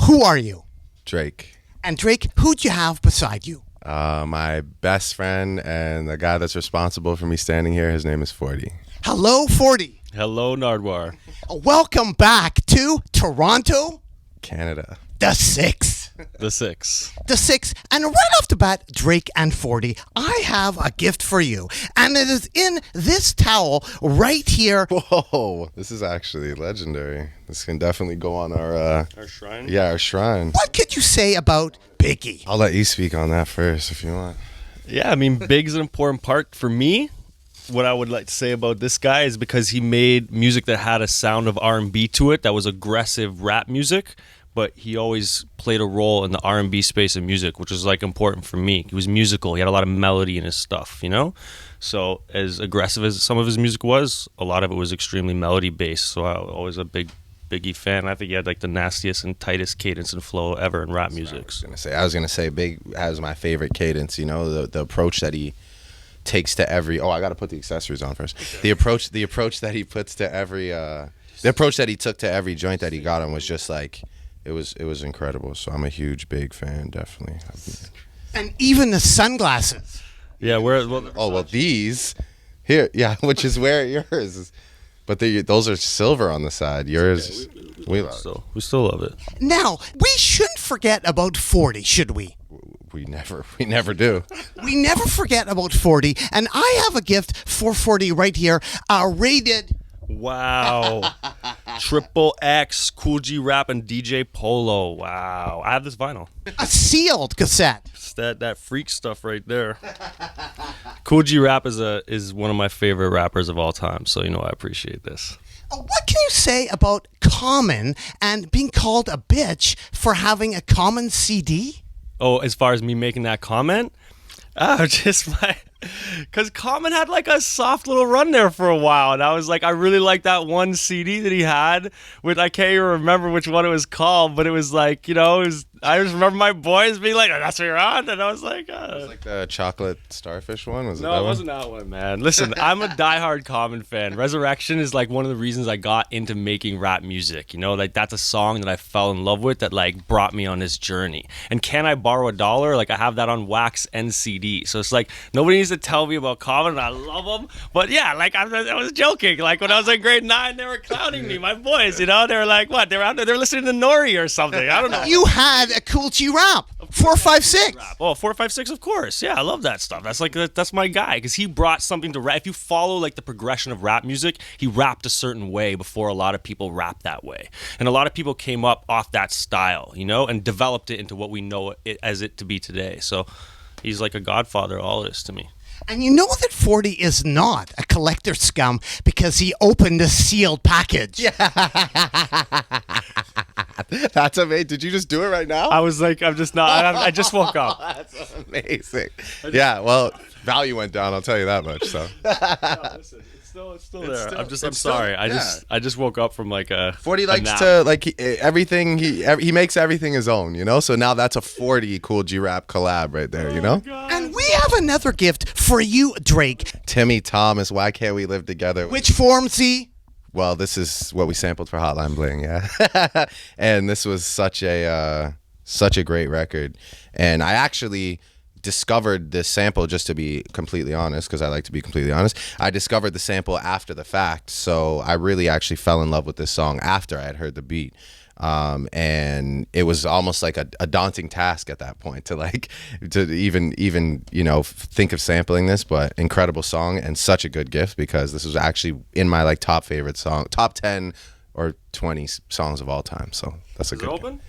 Who are you? Drake. And Drake, who'd you have beside you? My best friend and the guy that's responsible for me standing here, his name is 40. Hello, 40. Hello, Nardwuar. Welcome back to Toronto, Canada. the 6. The 6. The 6. And right off the bat, Drake and 40, I have a gift for you. And it is in this towel right here. Whoa, this is actually legendary. This can definitely go on our shrine? Yeah, our shrine. What could you say about Biggie? I'll let you speak on that first if you want. Yeah, I mean, Big's an important part for me. What I would like to say about this guy is because he made music that had a sound of R&B to it, that was aggressive rap music, but he always played a role in the R&B space of music, which was like important for me. He was musical. He had a lot of melody in his stuff, you know? So as aggressive as some of his music was, a lot of it was extremely melody based. So I was always a big Biggie fan. I think he had like the nastiest and tightest cadence and flow ever in rap music. I was gonna say Big has my favorite cadence, you know, the approach that he takes to every I gotta put the accessories on first. Okay. The approach that he puts to every the approach that he took to every joint that he got on was just like it was incredible. So I'm a huge Big fan, definitely. And even the sunglasses. Yeah, these here, yeah, which is where yours is. But those are silver on the side. Yours, we still love it. Now, we shouldn't forget about 40, should we? We never do. We never forget about 40, and I have a gift for 40 right here, rated. Wow. Triple X, Cool G Rap, and DJ Polo. Wow. I have this vinyl. A sealed cassette. It's that freak stuff right there. Cool G Rap is one of my favorite rappers of all time, so you know I appreciate this. What can you say about Common and being called a bitch for having a Common CD? Oh, as far as me making that comment? Because Common had like a soft little run there for a while, and I was like, I really like that one CD that he had, which I can't even remember which one it was called, but it was like, you know, I just remember my boys being like, oh, that's what you're on, and I was like, It was like the chocolate starfish one? No, it wasn't that one, man. Listen, I'm a diehard Common fan. Resurrection is like one of the reasons I got into making rap music, you know, like that's a song that I fell in love with that like brought me on this journey. And Can I Borrow $1? Like I have that on wax and CD, so it's like nobody needs to tell me about Common, and I love them. But yeah, like I was joking. Like when I was in grade 9, they were clowning me. My boys, you know, they were like, what? They were out there, they're listening to Nori or something. I don't know. You had a Cool G Rap, 456. Oh, 456, of course. Yeah, I love that stuff. That's my guy because he brought something to rap. If you follow like the progression of rap music, he rapped a certain way before a lot of people rap that way, and a lot of people came up off that style, you know, and developed it into what we know it as it to be today. So he's like a godfather of all this to me. And you know that 40 is not a collector scum because he opened a sealed package. Yeah. That's amazing. Did you just do it right now? I was like, I'm just not. I just woke up. That's amazing. Yeah, well, value went down, I'll tell you that much. So. No, listen, it's still there. I'm sorry. I just woke up from like a 40 likes to like everything. He makes everything his own, you know. So now that's a 40 Cool G Rap collab right there, you know. And we have another gift for you, Drake. Timmy Thomas, Why Can't We Live Together? Which forms he? Well, this is what we sampled for Hotline Bling, yeah. And this was such a great record, and I actually discovered this sample, just to be completely honest, because I like to be completely honest. I discovered the sample after the fact, so I really actually fell in love with this song after I had heard the beat. And it was almost like a daunting task at that point to even you know think of sampling this, but incredible song and such a good gift because this was actually in my like top 10 or 20 songs of all time. So that's a good open?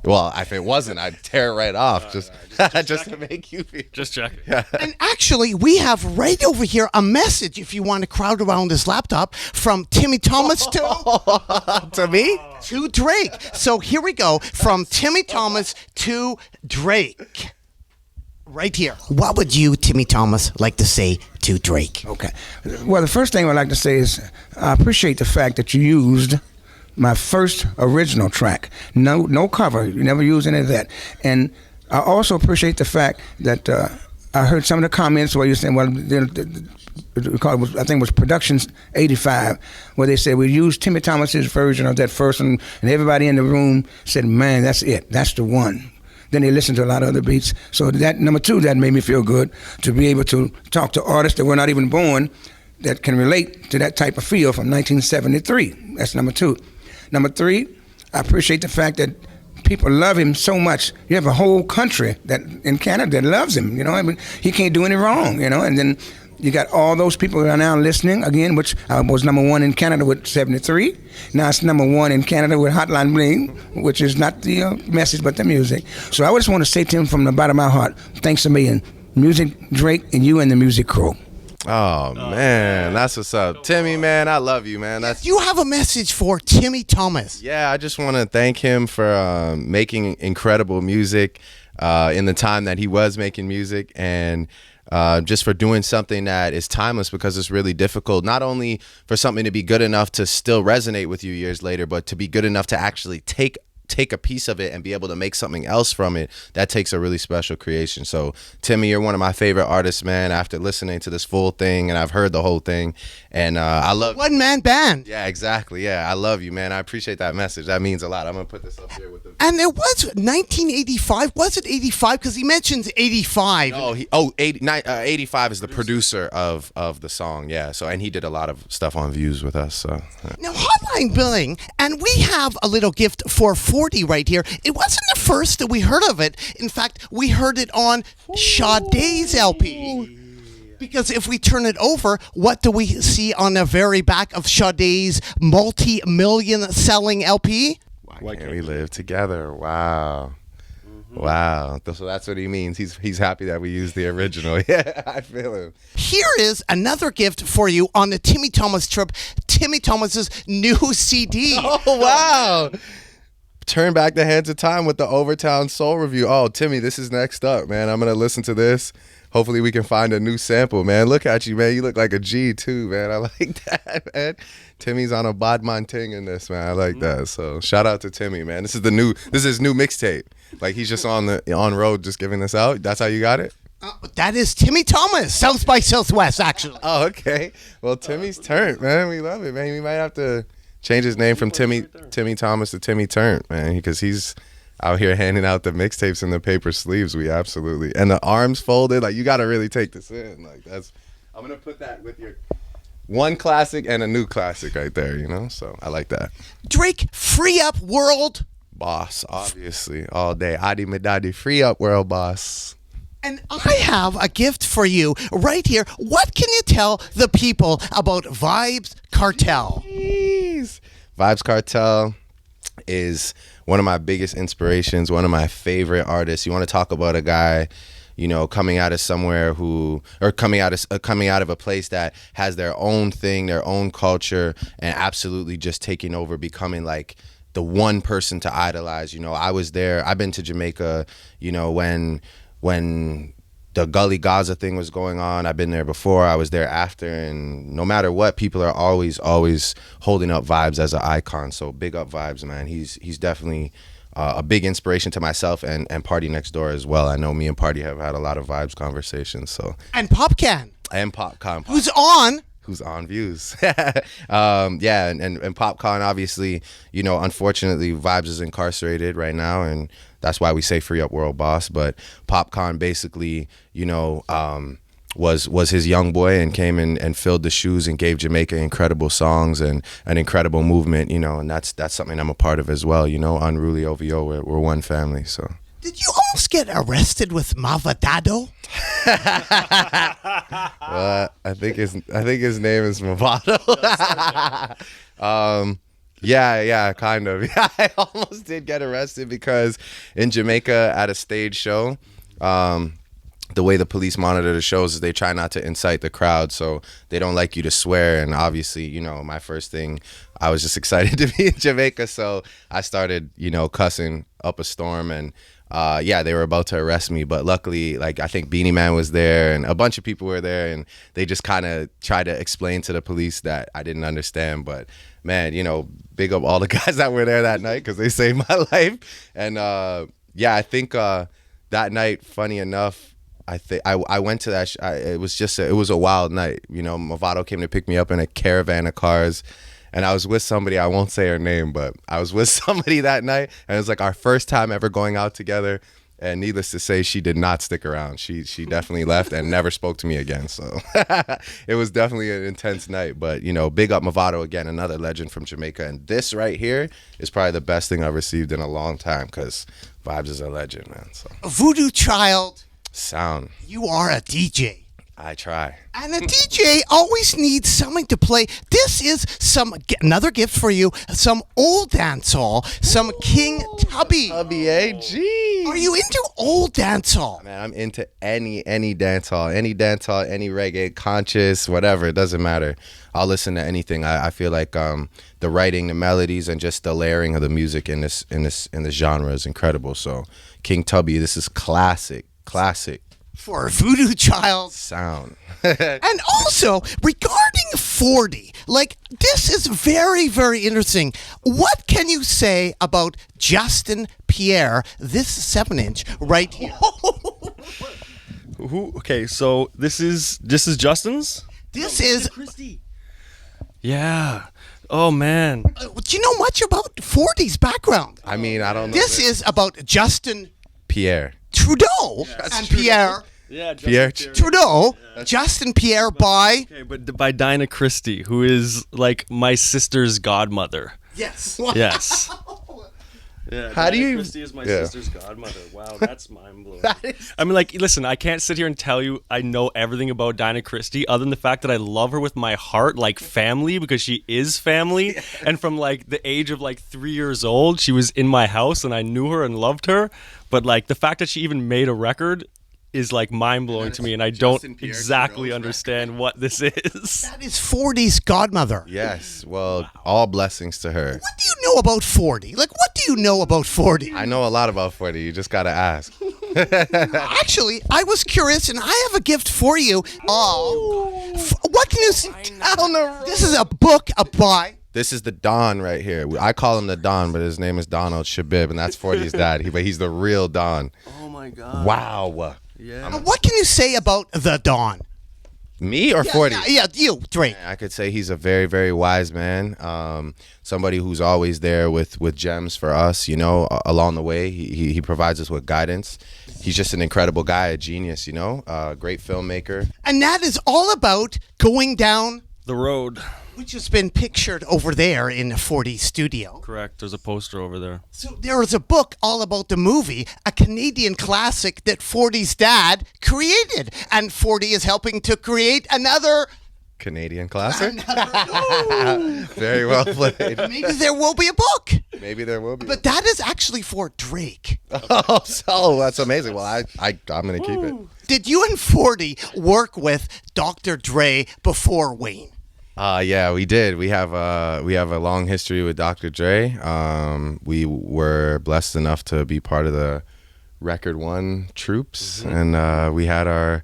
Well, if it wasn't, I'd tear it right off just to make you feel. Just check. Yeah. And actually, we have right over here a message if you want to crowd around this laptop from Timmy Thomas to me? To Drake. So here we go. From Timmy Thomas to Drake. Right here. What would you, Timmy Thomas, like to say to Drake? Okay. Well, the first thing I'd like to say is I appreciate the fact that you used my first original track. No cover. You never used any of that. And I also appreciate the fact that I heard some of the comments where you're saying, well, I think it was Productions 85, where they said we used Timmy Thomas's version of that first one, and everybody in the room said, "Man, that's it. That's the one." Then they listened to a lot of other beats. So that number two, that made me feel good to be able to talk to artists that were not even born that can relate to that type of feel from 1973. That's number two. Number three, I appreciate the fact that people love him so much. You have a whole country that in Canada that loves him. You know, I mean, he can't do any wrong. You know, and then you got all those people that are now listening again, which was number one in Canada with 73. Now it's number one in Canada with Hotline Bling, which is not the message but the music. So I just want to say to him from the bottom of my heart, thanks a million. Music Drake and you and the music crew. Oh man, that's what's up, Timmy. Man, I love you, man. That's You have a message for Timmy Thomas. Yeah, I just want to thank him for making incredible music in the time that he was making music, and just for doing something that is timeless, because it's really difficult not only for something to be good enough to still resonate with you years later, but to be good enough to actually take a piece of it and be able to make something else from it. That takes a really special creation. So Timmy, you're one of my favorite artists, man, after listening to this full thing, and I've heard the whole thing, and I love One man band. Yeah, exactly. Yeah, I love you, man. I appreciate that message. That means a lot. I'm gonna put this up here with the And it was 1985. Was it 85? Because he mentions 85. Oh, 85 is the producer of the song. Yeah. So, and he did a lot of stuff on Views with us. So Now, Hotline Billing, and we have a little gift for 40 right here. It wasn't the first that we heard of it. In fact, we heard it on Sade's LP. Because if we turn it over, what do we see on the very back of Sade's multi-million selling LP? why can't we live together? Wow. Wow. So that's what he means. He's happy that we used the original. Yeah, I feel him. Here is another gift for you on the Timmy Thomas trip. Timmy Thomas's new CD. Oh, wow. Turn back the hands of time with the Overtown Soul review. Oh, Timmy, this is next up, man. I'm going to listen to this. Hopefully we can find a new sample, man. Look at you, man. You look like a G too, man. I like that, man. Timmy's on a Bodman ting in this, man. I like that. So shout out to Timmy, man. This is his new mixtape. Like he's just on road just giving this out. That's how you got it? That is Timmy Thomas, South by Southwest, actually. Oh, okay. Well, Timmy's Turnt, man. We love it, man. We might have to change his name from Timmy Thomas to Timmy Turnt, man, because he's out here handing out the mixtapes in the paper sleeves. We absolutely, and the arms folded. Like you got to really take this in. Like I'm gonna put that with your one classic and a new classic right there. You know, so I like that. Drake, free up world. Boss, obviously, all day. Adi Medadi, free up world boss. And I have a gift for you right here. What can you tell the people about Vibes Cartel? Jeez. Vibes Cartel is one of my biggest inspirations, one of my favorite artists. You want to talk about a guy, you know, coming out of somewhere coming out of a place that has their own thing, their own culture, and absolutely just taking over, becoming like the one person to idolize. You know, I was there. I've been to Jamaica, you know, when the Gully Gaza thing was going on. I've been there before. I was there after. And no matter what, people are always holding up Vibes as an icon. So big up Vibes, man. He's definitely a big inspiration to myself and Party Next Door as well. I know me and Party have had a lot of Vibes conversations. So And Popcan. And Popcorn. Who's on Views. Yeah, and Popcorn, obviously, you know, unfortunately, Vibes is incarcerated right now, and that's why we say free up world boss. But Popcorn basically, you know, was his young boy and came in and filled the shoes and gave Jamaica incredible songs and an incredible movement, you know, and that's something I'm a part of as well, you know. Unruly OVO, we're one family, so. Did you almost get arrested with Mavadado? Well, I think his name is Movado. Yeah, kind of. Yeah, I almost did get arrested because in Jamaica at a stage show, the way the police monitor the shows is they try not to incite the crowd, so they don't like you to swear. And obviously, you know, my first thing, I was just excited to be in Jamaica, so I started, you know, cussing up a storm. And yeah, they were about to arrest me, but luckily, like, I think Beanie Man was there and a bunch of people were there, and they just kind of tried to explain to the police that I didn't understand. But man, you know, big up all the guys that were there that night because they saved my life. And yeah, I think that night, funny enough, I think I went to that. It was a wild night. You know, Movado came to pick me up in a caravan of cars, and I was with somebody. I won't say her name, but I was with somebody that night, and it was like our first time ever going out together. And needless to say, she did not stick around. She definitely left and never spoke to me again. So it was definitely an intense night. But, you know, big up Movado again, another legend from Jamaica. And this right here is probably the best thing I've received in a long time because Vibes is a legend, man. So Voodoo Child, sound. you are a DJ. I try. And a DJ always needs something to play. This is another gift for you. Some old dancehall, some King Tubby. WAG. Are you into old dancehall? Man, I'm into any dancehall, any reggae, conscious, whatever. It doesn't matter. I'll listen to anything. I feel like the writing, the melodies, and just the layering of the music in this genre is incredible. So, King Tubby, this is classic. For Voodoo Child Sound. And also regarding 40, like this is very, very interesting. What can you say about Justin Pierre, this 7-inch right here? Okay, so this is Justin's? This is. Yeah. Oh man. Do you know much about 40's background? I mean, I don't know. This is about Justin Pierre. Trudeau and Pierre. Yeah, Pierre Trudeau, Justin Pierre by. Okay, but by Dinah Christie, who is like my sister's godmother. Yes. Yes. Yeah, How do you- Christie is my Yeah. sister's godmother. Wow, that's mind blowing. I mean, like, listen, I can't sit here and tell you I know everything about Dinah Christie, other than the fact that I love her with my heart, like family, because she is family. And from like the age of like 3 years old, she was in my house, and I knew her and loved her. But like the fact that she even made a record is like mind blowing to me, and I Justin don't Pierre exactly Trudeau's understand what this is. That is 40's godmother. Yes. Well, all blessings to her. What do you know about 40? Like, what do you know about 40? I know a lot about 40. You just got to ask. Actually, I was curious, and I have a gift for you. What can you say? This is a book by. This is the Don right here. I call him the Don, but his name is Donald Shabib, and that's 40's dad. But he's the real Don. Oh my god. Wow. Yeah. What can you say about the Don? Me or 40? Yeah, you, Drake. I could say he's a very, very wise man. Somebody who's always there with gems for us, you know, along the way. He provides us with guidance. He's just an incredible guy, a genius, you know, great filmmaker. And that is all about going down, The road. which has been pictured over there in the 40 studio. Correct. There's a poster over there. So there is a book all about the movie, a Canadian classic that 40's dad created. And 40 is helping to create another. Canadian classic. Very well played. Maybe there will be a book. Maybe there will be. But that is actually for Drake. Oh, so that's amazing. Well, I'm gonna keep it. Did you and 40 work with Dr. Dre before Wayne? Yeah, we did. We have a long history with Dr. Dre. We were blessed enough to be part of the Record One troops, and we had our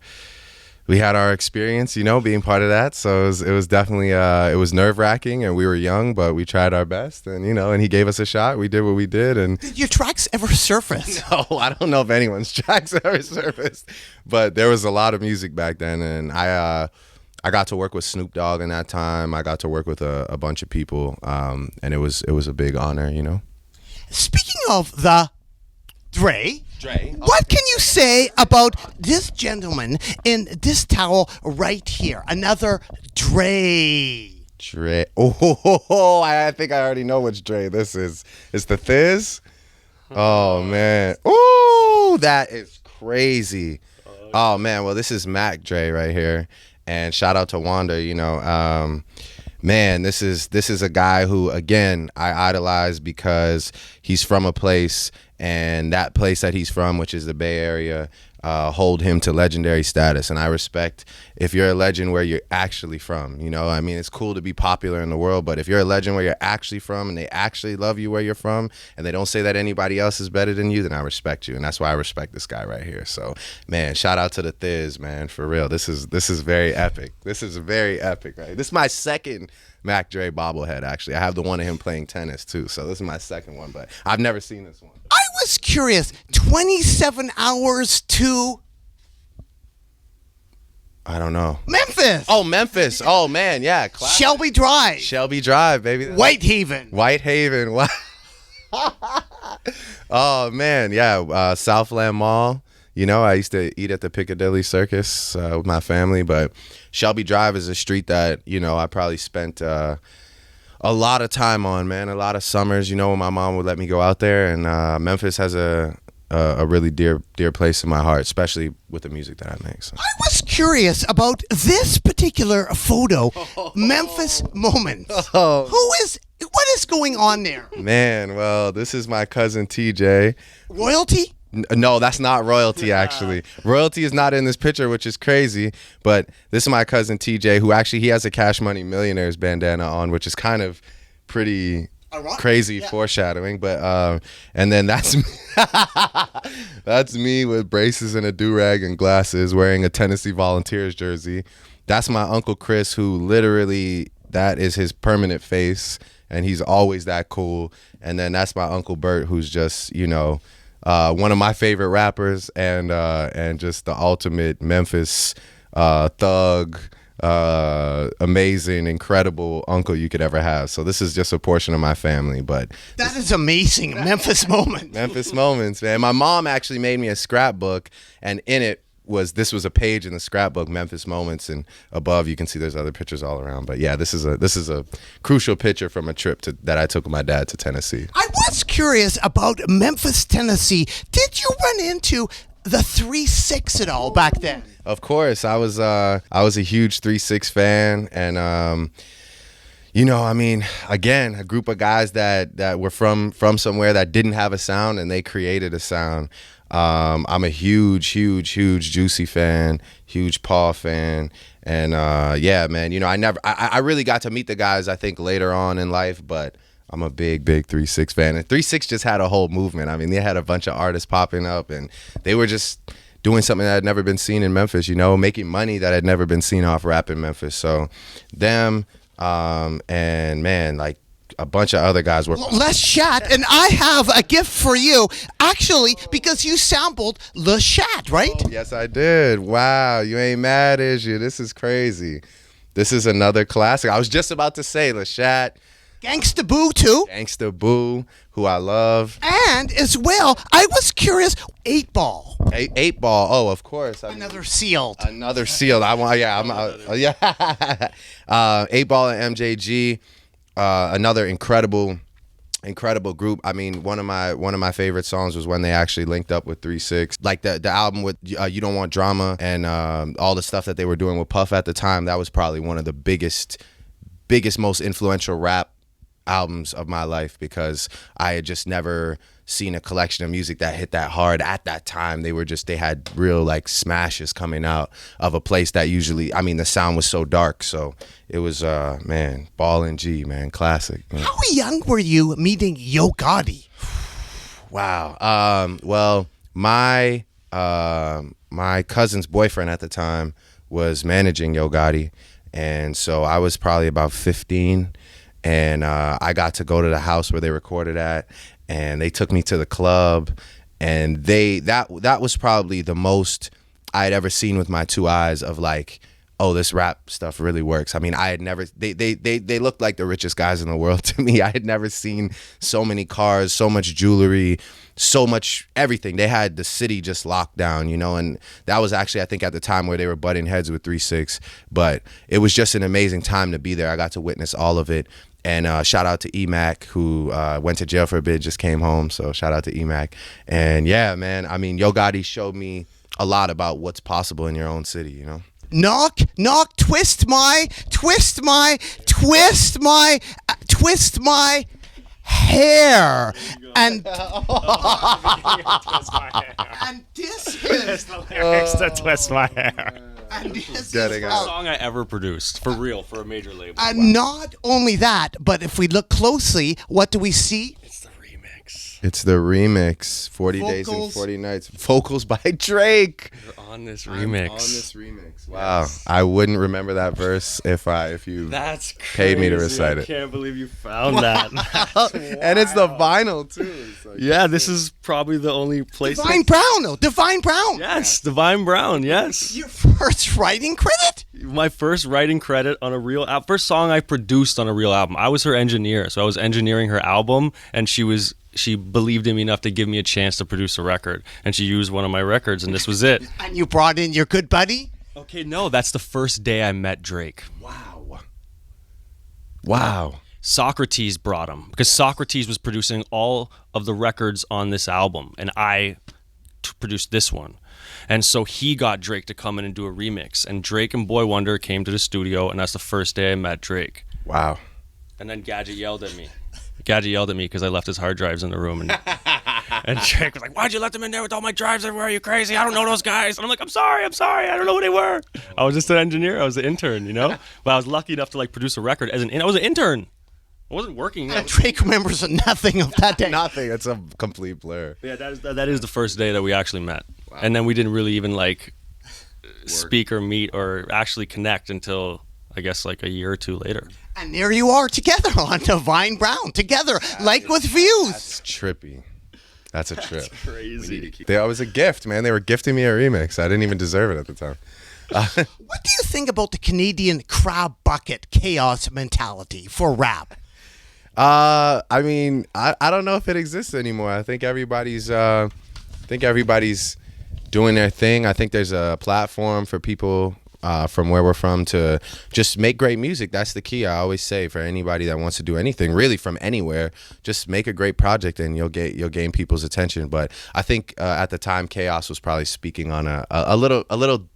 experience, you know, being part of that. So it was definitely it was nerve-wracking, and we were young, but we tried our best, and you know, and he gave us a shot. We did what we did, and Did your tracks ever surface? no, I don't know if anyone's tracks ever surfaced, but there was a lot of music back then, and I got to work with Snoop Dogg in that time. I got to work with a bunch of people, and it was a big honor, you know. Speaking of the Dre, what can you say about this gentleman in this towel right here? Another Dre. Dre. Oh, I think I already know which Dre this is. It's the Thiz. Oh man. Oh, that is crazy. Oh man. Well, this is Mac Dre right here, and shout out to Wanda. You know, man, this is a guy who, again, I idolize because he's from a place, and that place that he's from, which is the Bay Area, hold him to legendary status. And I respect if you're a legend where you're actually from, you know. I mean, it's cool to be popular in the world, but if you're a legend where you're actually from and they actually love you where you're from and they don't say that anybody else is better than you, then I respect you. And that's why I respect this guy right here. So, man, shout out to the Thiz, man, for real. This is very epic. This is very epic, right? This is my second Mac Dre bobblehead, actually. I have the one of him playing tennis, too. So this is my second one, but I've never seen this one. I was curious. 27 hours to I don't know. Memphis. Oh, Memphis. Oh man, yeah. Classic. Shelby Drive. Shelby Drive, baby. Whitehaven. Whitehaven. Oh man, yeah. Southland Mall. You know, I used to eat at the Piccadilly Circus with my family, but Shelby Drive is a street that, you know, I probably spent a lot of time on, man. A lot of summers, you know, when my mom would let me go out there. And Memphis has a really dear place in my heart, especially with the music that I make. So. I was curious about this particular photo, Memphis Moments. Oh. What is going on there? Man, well, this is my cousin TJ. Royalty? No, that's not royalty, actually. Royalty is not in this picture, which is crazy. But this is my cousin TJ, who actually, he has a Cash Money Millionaires bandana on, which is kind of pretty crazy foreshadowing. But and then that's me. That's me with braces and a do-rag and glasses, wearing a Tennessee Volunteers jersey. That's my Uncle Chris, who literally, that is his permanent face, and he's always that cool. And then that's my Uncle Bert, who's just, you know, one of my favorite rappers, and just the ultimate Memphis thug, amazing, incredible uncle you could ever have. So this is just a portion of my family, but that is amazing. Memphis Moments. Memphis Moments, man. My mom actually made me a scrapbook, and in it was a page in the scrapbook, Memphis Moments, and above you can see there's other pictures all around. But yeah, this is a crucial picture from a trip that I took with my dad to Tennessee. I was curious about Memphis, Tennessee. Did you run into the 3-6 at all back then? Of course, I was a huge 3-6 fan, and you know, I mean, again, a group of guys that were from somewhere that didn't have a sound, and they created a sound. I'm a huge Juicy fan, huge Paul fan, and yeah, man, you know, I really got to meet the guys, I think, later on in life, but I'm a big 3-6 fan, and 3-6 just had a whole movement. I mean, they had a bunch of artists popping up, and they were just doing something that had never been seen in Memphis, you know, making money that had never been seen off rap in Memphis. So them, and man, like, a bunch of other guys were. Let's chat, and I have a gift for you, actually, because you sampled Le Chat, right? Oh, yes, I did. Wow, you ain't mad, is you? This is crazy. This is another classic. I was just about to say Le Chat. Gangsta Boo, too. Gangsta Boo, who I love. And as well, I was curious, 8 Ball. 8 Ball, oh, of course. Another sealed. Another sealed. I want, yeah, yeah. 8 Ball and MJG. Another incredible group. I mean, one of my favorite songs was when they actually linked up with 3-6. Like the album with You Don't Want Drama, and all the stuff that they were doing with Puff at the time. That was probably one of the biggest, most influential rap albums of my life, because I had just never seen a collection of music that hit that hard at that time. They had real like smashes coming out of a place that usually, I mean, the sound was so dark. So it was, man, Ball and G, man, classic. You know? How young were you meeting Yo Gotti? Wow. Well, my cousin's boyfriend at the time was managing Yo Gotti, and so I was probably about 15, and I got to go to the house where they recorded at, and they took me to the club, and that was probably the most I had ever seen with my 2 eyes of like, oh, this rap stuff really works. I mean, I had never, they looked like the richest guys in the world to me. I had never seen so many cars, so much jewelry, so much everything. They had the city just locked down, you know, and that was actually, I think, at the time where they were butting heads with 3-6, but it was just an amazing time to be there. I got to witness all of it. And shout out to EMAC, who went to jail for a bit, just came home. So shout out to EMAC. And yeah, man, I mean, Yo Gotti showed me a lot about what's possible in your own city, you know? Knock, twist my hair. And this is the lyrics to Twist My Hair. and this Getting is out. Song I ever produced, for real, for a major label. and not only that, but if we look closely, what do we see? It's the remix. It's the remix, 40 Days and Vocals. 40 Nights. Vocals by Drake. You're on this I'm remix. on this remix. Wow. I wouldn't remember that verse if you That's crazy. paid me to recite I it. can't believe you found that. And it's the vinyl too. It's like, Yeah, this is probably the only place. Divine Brown, though. Divine Brown. Yes, Divine Brown. Yes, Your first writing credit? my first writing credit on a real first song I produced on a real album. I was her engineer, so I was engineering her album, and she believed in me enough to give me a chance to produce a record, and she used one of my records, and this was it. And you brought in your good buddy? Okay, no, that's the first day I met Drake. wow. Socrates brought him because Socrates was producing all of the records on this album, and I produced this one. And so he got Drake to come in and do a remix, and Drake and Boy Wonder came to the studio, and that's the first day I met Drake. Wow. And then Gadget yelled at me. Gadget yelled at me because I left his hard drives in the room, and Drake was like, "Why'd you let them in there with all my drives everywhere? Are you crazy? I don't know those guys." And I'm like, I'm sorry, I don't know who they were. I was just an engineer, I was an intern, you know? But I was lucky enough to like produce a record as I was an intern. I wasn't working. And Drake remembers nothing of that day. Nothing. It's a complete blur. Yeah, that is the first day that we actually met. Wow. And then we didn't really even like speak or meet or actually connect until I guess like a year or two later. And there you are together on Divine Brown, together, like with views. That's trippy. That's a trip. Crazy. It was a gift, man. They were gifting me a remix. I didn't even deserve it at the time. What do you think about the Canadian crab bucket chaos mentality for rap? I mean, I don't know if it exists anymore. I think everybody's doing their thing. I think there's a platform for people from where we're from to just make great music. That's the key. I always say for anybody that wants to do anything, really from anywhere, just make a great project and you'll gain people's attention. But I think at the time, Chaos was probably speaking on a little.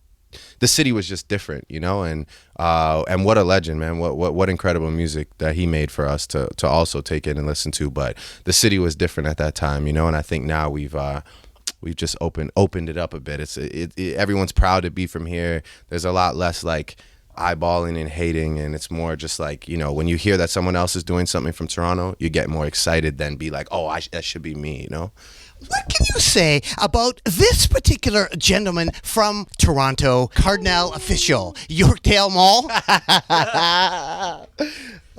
The city was just different, you know, and what a legend, man! What incredible music that he made for us to also take in and listen to. But the city was different at that time, you know, and I think now we've just opened it up a bit. Everyone's proud to be from here. There's a lot less like eyeballing and hating, and it's more just like, you know, when you hear that someone else is doing something from Toronto, you get more excited than be like, oh, that should be me, you know. What can you say about this particular gentleman from Toronto, Cardinal Official, Yorkdale Mall?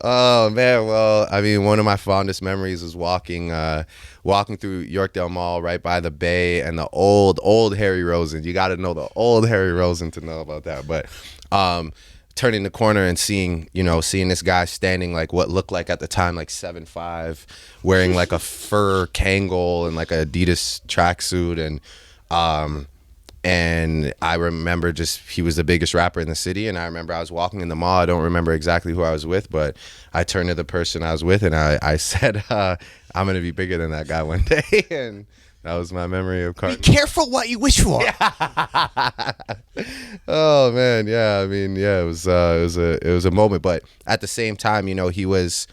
Oh man, well, I mean, one of my fondest memories was walking through Yorkdale Mall right by the bay and the old Harry Rosen. You got to know the old Harry Rosen to know about that. But turning the corner and seeing this guy standing like what looked like at the time like 7'5", wearing like a fur Kangol and like a Adidas tracksuit, and I remember he was the biggest rapper in the city, and I remember I was walking in the mall. I don't remember exactly who I was with, but I turned to the person I was with and I said, I'm going to be bigger than that guy one day. And that was my memory of Be Cardinal. careful what you wish for. Oh man, yeah. I mean, yeah, it was a moment, but at the same time, you know, he was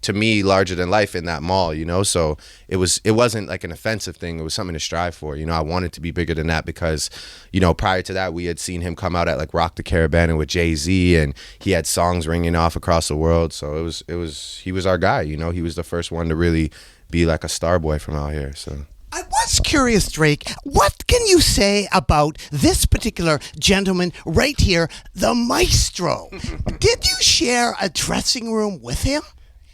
to me larger than life in that mall, you know. So it wasn't like an offensive thing. It was something to strive for. You know, I wanted to be bigger than that because, you know, prior to that, we had seen him come out at like Rock the Caravan with Jay-Z, and he had songs ringing off across the world. So he was our guy. You know, he was the first one to really be like a star boy from out here. So I was curious, Drake, what can you say about this particular gentleman right here, the maestro? Did you share a dressing room with him?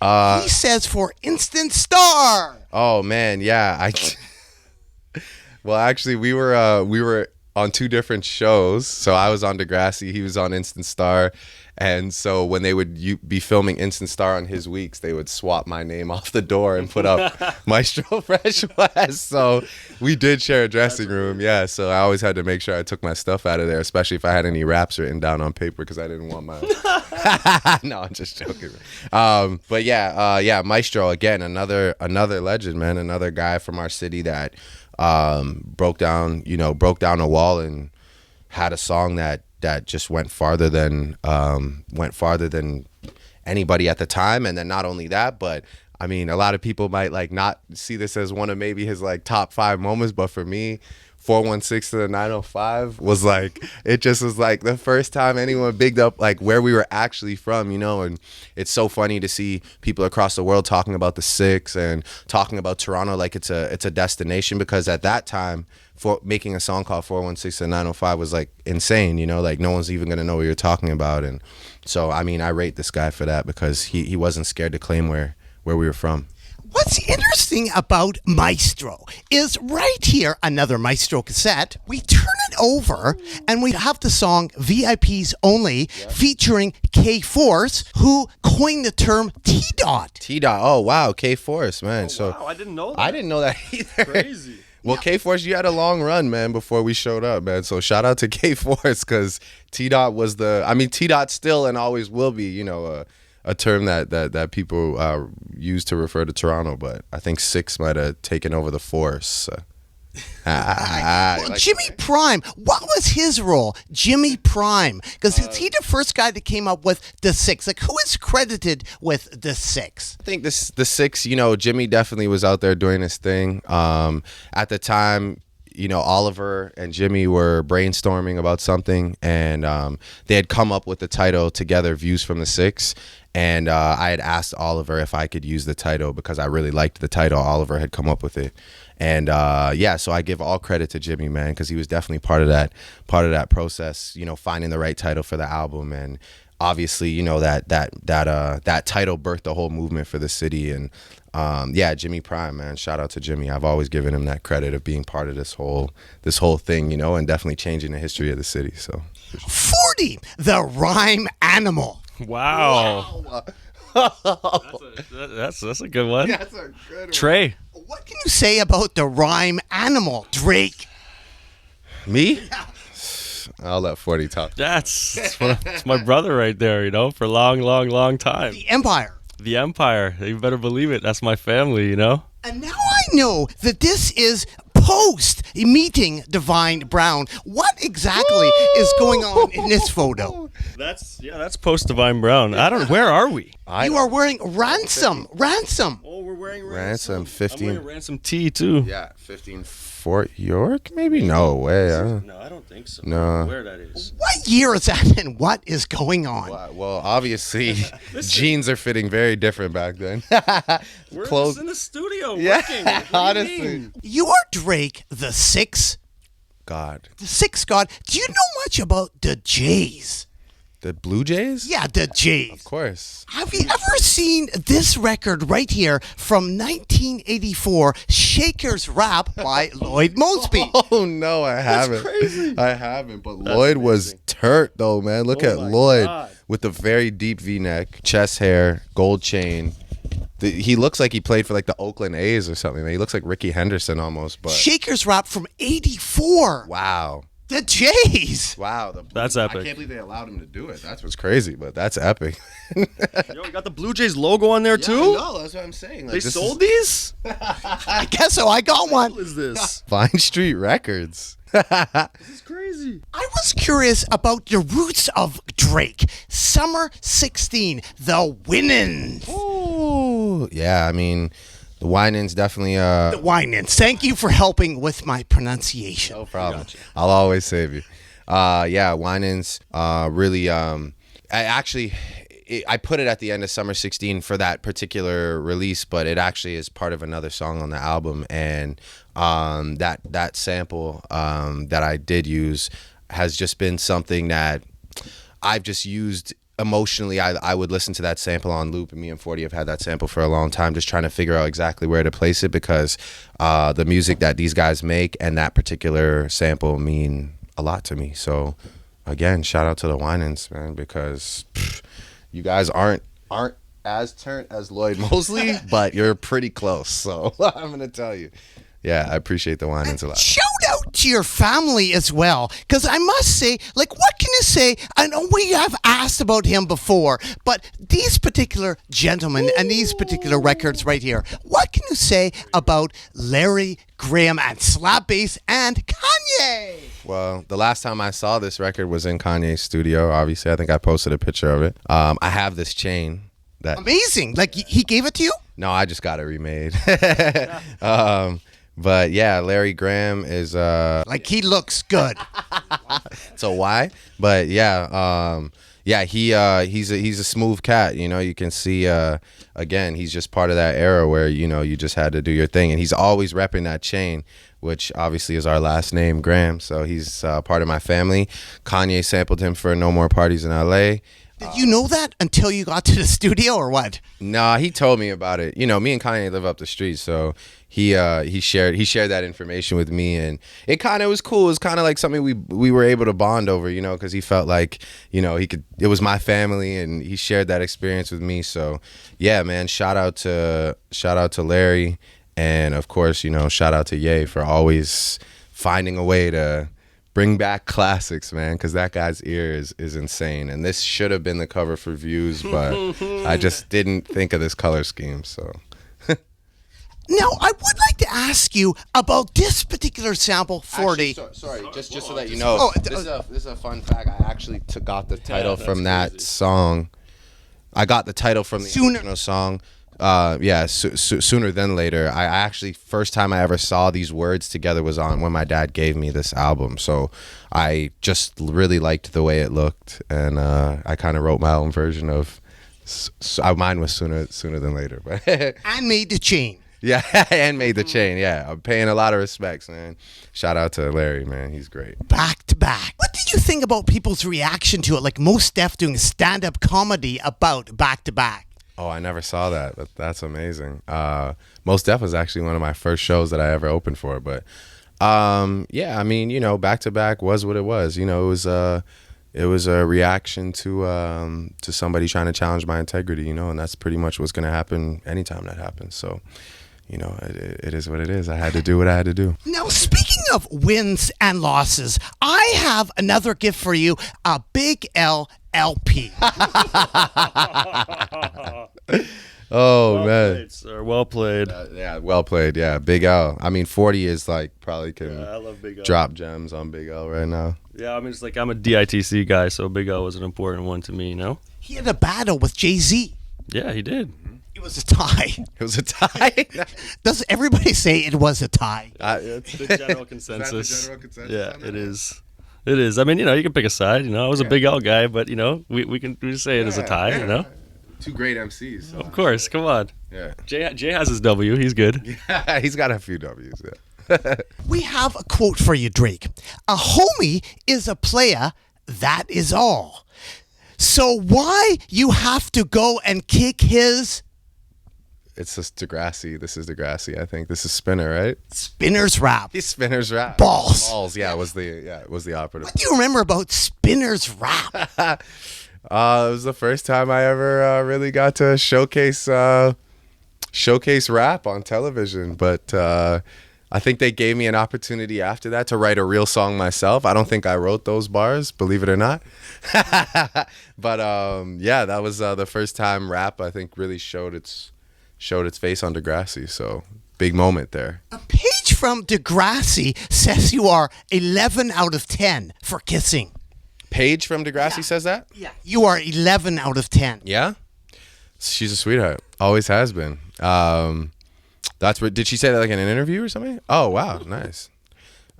He says for instant star. Oh man, yeah. Well, actually, we were on two different shows. So I was on Degrassi, he was on Instant Star, and so when they would be filming Instant Star on his weeks, they would swap my name off the door and put up Maestro Fresh West. So we did share a dressing room, yeah. So I always had to make sure I took my stuff out of there, especially if I had any raps written down on paper, because I didn't want my. No, I'm just joking. But yeah, Maestro again, another legend, man, another guy from our city that broke down a wall and had a song that just went farther than anybody at the time. And then not only that, but I mean, a lot of people might like not see this as one of maybe his like top 5 moments, but for me, 416 to the 905 was like, it just was like the first time anyone bigged up like where we were actually from, you know. And it's so funny to see people across the world talking about the 6 and talking about Toronto like it's a destination, because at that time, for making a song called 416 to 905 was like insane, you know, like no one's even gonna know what you're talking about. And so I mean, I rate this guy for that, because he wasn't scared to claim where we were from. What's interesting about Maestro is right here, another Maestro cassette. We turn it over and we have the song VIPs Only featuring K-Force, who coined the term T-Dot. T-Dot, oh wow, K-Force, man. Wow, I didn't know that. I didn't know that either. Crazy. Well, K-Force, you had a long run, man, before we showed up, man. So shout out to K-Force, because T-Dot was T-Dot still and always will be, you know, a term that people use to refer to Toronto, but I think 6 might have taken over the force. Well, Jimmy Prime, what was his role? Jimmy Prime, because is he the first guy that came up with the 6? Like, who is credited with the 6? I think the 6, you know, Jimmy definitely was out there doing his thing. At the time, you know, Oliver and Jimmy were brainstorming about something, and they had come up with the title together, Views from the 6. And I had asked Oliver if I could use the title because I really liked the title. Oliver had come up with it. And yeah, so I give all credit to Jimmy, man, because he was definitely part of that process, you know, finding the right title for the album. And obviously, you know, that title birthed the whole movement for the city. And yeah, Jimmy Prime, man, shout out to Jimmy. I've always given him that credit of being part of this whole thing, you know, and definitely changing the history of the city. So 40, the rhyme animal. Wow. That's a good one. That's a good one. Trey. What can you say about the rhyme animal, Drake? Me? I'll let 40 talk. It's my brother right there, you know, for a long time. The Empire. The Empire. You better believe it. That's my family, you know. And now I know that this is post meeting Divine Brown. What exactly is going on in this photo? That's post Divine Brown. Where are we? You are wearing ransom. Oh, we're wearing ransom. 15. I'm wearing ransom tee too. Yeah, 15 Fort York, maybe? No way. No, I don't think so. No. Where that is. What year is that and what is going on? Well, obviously, jeans are fitting very different back then. We're just in the studio working. Yeah, honestly. You are Drake, the 6th God. The 6th God. Do you know much about the Jays? The Blue Jays? Yeah, the Jays. Of course. Have you ever seen this record right here from 1984, Shaker's Rap by Lloyd Mosby? Oh, no, I haven't. That's crazy. I haven't, but Lloyd was turnt, though, man. Look at Lloyd with the very deep V-neck, chest hair, gold chain. He looks like he played for like the Oakland A's or something. He looks like Ricky Henderson almost. But Shaker's Rap from 84. Wow. The Jays. Wow. That's epic. I can't believe they allowed him to do it. That's what's crazy, but that's epic. Yo, we got the Blue Jays logo on there too? No, that's what I'm saying. Like, they sold these? I guess so. I got one. What is this? Vine Street Records. This is crazy. I was curious about the roots of Drake. Summer 16, the Winans. Ooh. Yeah, I mean, the Winans definitely. The Winans. Thank you for helping with my pronunciation. No problem. I'll always save you. Yeah, Winans really. I put it at the end of Summer 16 for that particular release, but it actually is part of another song on the album, and that sample that I did use has just been something that I've just used emotionally. I would listen to that sample on loop, and me and 40 have had that sample for a long time, just trying to figure out exactly where to place it, because the music that these guys make and that particular sample mean a lot to me. So again, shout out to the Winans, man, because you guys aren't as turnt as Lloyd Mosley, but you're pretty close. So I'm gonna tell you, yeah, I appreciate the Winans a lot. Shout out to your family as well, because I must say, like, what can you say? I know we have asked about him before, but these particular gentlemen and these particular records right here, what can you say about Larry Graham and Slap Bass and Kanye? Well, the last time I saw this record was in Kanye's studio. Obviously, I think I posted a picture of it. I have this chain Amazing. Like he gave it to you? No, I just got it remade. But yeah, Larry Graham is Like he looks good. so why? But yeah, he's a smooth cat. You know, you can see again, he's just part of that era where you just had to do your thing, and he's always repping that chain, which obviously is our last name, Graham. So he's part of my family. Kanye sampled him for No More Parties in L.A. Did you know that until you got to the studio or what? Nah, he told me about it. You know, me and Kanye live up the street, so he shared that information with me, and it kind of was cool. It was kind of like something we were able to bond over, because he felt like it was my family, and he shared that experience with me. So yeah, man, shout out to Larry, and of course, shout out to Ye for always finding a way to bring back classics, man, because that guy's ear is insane. And this should have been the cover for Views, but I just didn't think of this color scheme. So Now, I would like to ask you about this particular sample, 40. Actually, sorry, just so that you know, this is a fun fact. I actually got the title from that song. I got the title from the original song. Sooner Than Later. I actually, first time I ever saw these words together was on when my dad gave me this album. So I just really liked the way it looked, and I kind of wrote my own version of. Mine was Sooner Than Later, but And made the chain. yeah, and made the chain. Yeah, I'm paying a lot of respects, man. Shout out to Larry, man. He's great. Back to back. What did you think about people's reaction to it? Like Mos Def doing stand-up comedy about back to back. Oh, I never saw that, but that's amazing. Mos Def was actually one of my first shows that I ever opened for. But yeah, I mean, back to back was what it was. It was a reaction to somebody trying to challenge my integrity. And that's pretty much what's going to happen anytime that happens. So, it is what it is. I had to do what I had to do. Now, speaking of wins and losses, I have another gift for you, a Big L LP. Oh, Well man. played, sir. Well played. Yeah, well played. Yeah, Big L. I mean, 40 is probably can I love Big L. drop gems on Big L right now. Yeah, I mean, it's like I'm a DITC guy, so Big L was an important one to me, He had a battle with Jay-Z. Yeah, he did. It was a tie. It was a tie. Does everybody say it was a tie? It's the general consensus. general consensus Yeah, on that? it is. It is. I mean, you can pick a side. I was a Big L guy, but we can just say it as a tie. Two great MCs. Of course, come on. Yeah. Jay has his W. He's good. He's got a few W's. Yeah. We have a quote for you, Drake. A homie is a player, that is all. So why you have to go and kick his It's just Degrassi. This is Degrassi. I think this is Spinner, right? Spinner's rap? He's Spinner's rap. Balls. Balls. Yeah, it was the operative. What do you remember about Spinner's rap? It was the first time I ever really got to showcase rap on television. But I think they gave me an opportunity after that to write a real song myself. I don't think I wrote those bars, believe it or not. But yeah, that was the first time rap I think really showed its face on Degrassi. So big moment there. A page from Degrassi says you are 11 out of 10 for kissing. Paige from Degrassi says that? Yeah. You are 11 out of 10. Yeah? She's a sweetheart. Always has been. That's what, did she say that like in an interview or something? Oh, wow. Nice.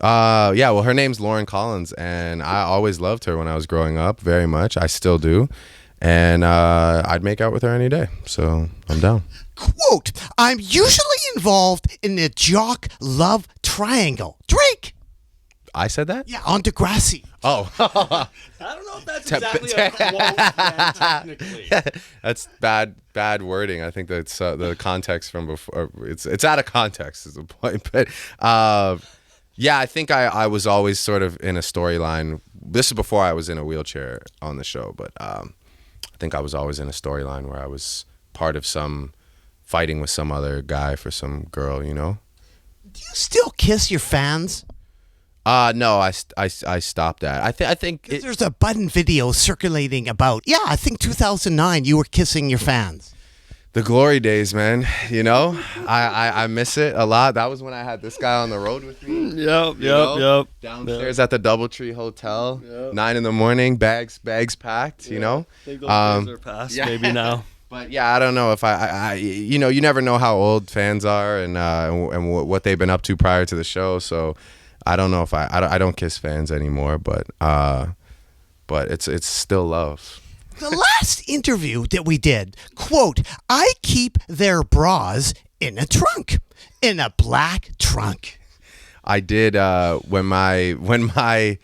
Yeah, well, her name's Lauren Collins, and I always loved her when I was growing up very much. I still do. And I'd make out with her any day. So I'm down. Quote, I'm usually involved in the jock love triangle. Drake. I said that? Yeah, on Degrassi. Oh. I don't know if that's exactly a quote, technically. That's bad wording. I think that's the context from before. It's out of context is the point. But yeah, I think I was always sort of in a storyline. This is before I was in a wheelchair on the show, but I think I was always in a storyline where I was part of some fighting with some other guy for some girl, Do you still kiss your fans? No, I stopped that. I think There's a Button video circulating about, I think 2009, you were kissing your fans. the glory days, man. I miss it a lot. That was when I had this guy on the road with me. Yep. Downstairs at the DoubleTree Hotel, 9 a.m, bags packed. I think those days are past, maybe now. But yeah, I don't know if you know, you never know how old fans are and what they've been up to prior to the show. So I don't know if I don't kiss fans anymore, but it's still love. The last interview that we did, quote, I keep their bras in a trunk, in a black trunk. I did when my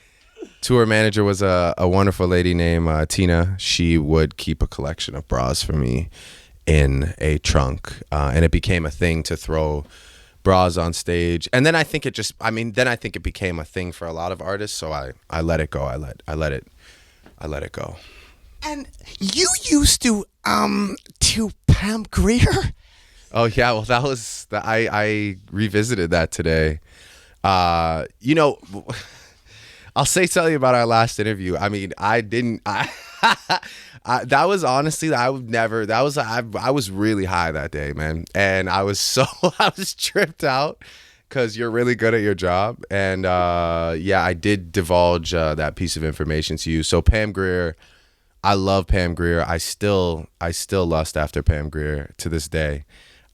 tour manager was a wonderful lady named Tina. She would keep a collection of bras for me in a trunk, and it became a thing to throw bras on stage. And then I think it became a thing for a lot of artists. So I let it go. I let it go. And you used to Pam Grier? Oh yeah, well that was I revisited that today. You know, I'll say something about our last interview. I mean, that was honestly, I was really high that day, man. And I was tripped out because you're really good at your job. And yeah, I did divulge that piece of information to you. So Pam Grier, I love Pam Grier. I still lust after Pam Grier to this day.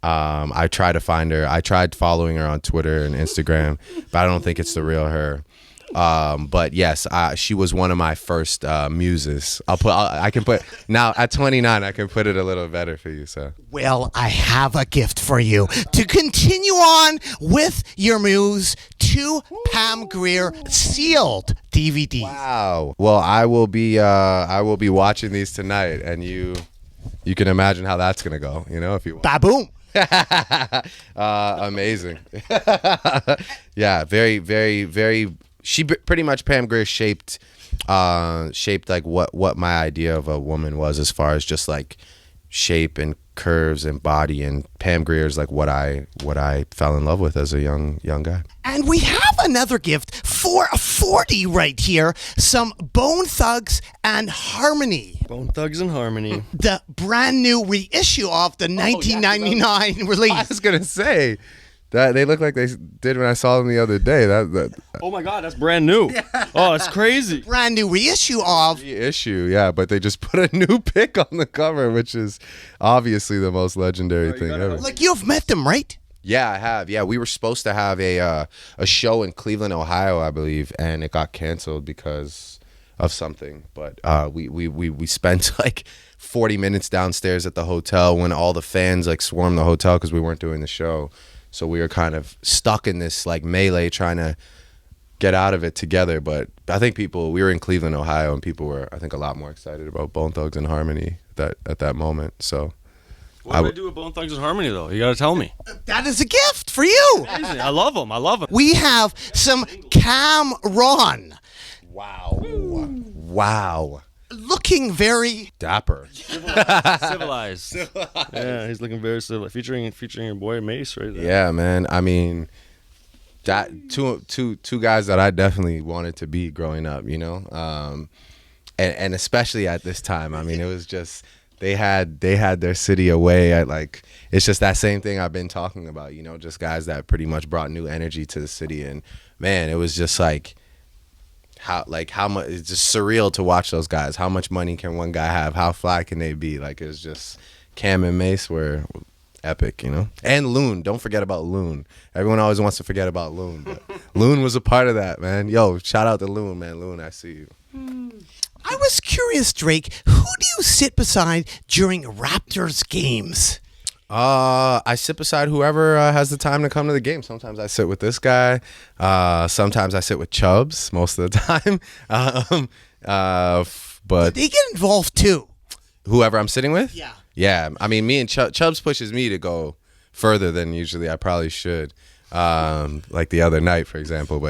I try to find her. I tried following her on Twitter and Instagram, but I don't think it's the real her. But yes, she was one of my first muses. I can put now at 29. I can put it a little better for you. So well, I have a gift for you to continue on with your muse. 2 Pam Grier sealed DVDs. Wow. Well, I will be watching these tonight, and you can imagine how that's gonna go. You know, if you want. Baboom. Amazing. Yeah, very, very, very. Pretty much Pam Grier shaped like what my idea of a woman was, as far as just like shape and curves and body. And Pam Grier is like what I fell in love with as a young guy. And we have another gift for a 40 right here. Some Bone Thugs and Harmony. Bone Thugs and Harmony. The brand new reissue of the 1999 release. I was gonna say that they look like they did when I saw them the other day. That Oh my God, that's brand new. Oh, it's crazy. Brand new reissue of issue, yeah, but they just put a new pic on the cover, which is obviously the most legendary thing ever. Like, you've met them, right? Yeah, I have. Yeah, we were supposed to have a show in Cleveland, Ohio, I believe, and it got canceled because of something. But we spent like 40 minutes downstairs at the hotel when all the fans like swarmed the hotel because we weren't doing the show. So we were kind of stuck in this like melee trying to get out of it together. But I think we were in Cleveland, Ohio, and people were, I think, a lot more excited about Bone Thugs and Harmony at that moment. So What do I do with Bone Thugs and Harmony, though? You got to tell me. That is a gift for you. Amazing. I love them. We have some Cameron. Wow. Looking very Dapper. Civilized. Yeah, he's looking very civilized. Featuring your boy Mace right there. Yeah, man. I mean, that two guys that I definitely wanted to be growing up, you know, and especially at this time. I mean, it was just they had their city away. It's just that same thing I've been talking about, you know, just guys that pretty much brought new energy to the city. And man, it was just like how much, it's just surreal to watch those guys. How much money can one guy have? How fly can they be? Like, it was just Cam and Mace were epic, you know. And Loon, don't forget about Loon. Everyone always wants to forget about Loon, but Loon was a part of that, man. Yo, shout out to Loon, man. Loon, I see you. I was curious, Drake, who do you sit beside during Raptors games? I sit beside whoever has the time to come to the game. Sometimes I sit with this guy. Sometimes I sit with Chubbs most of the time. But They get involved too. whoever I'm sitting with? Yeah. Yeah. I mean, me and Chubbs pushes me to go further than usually I probably should. Like the other night, for example.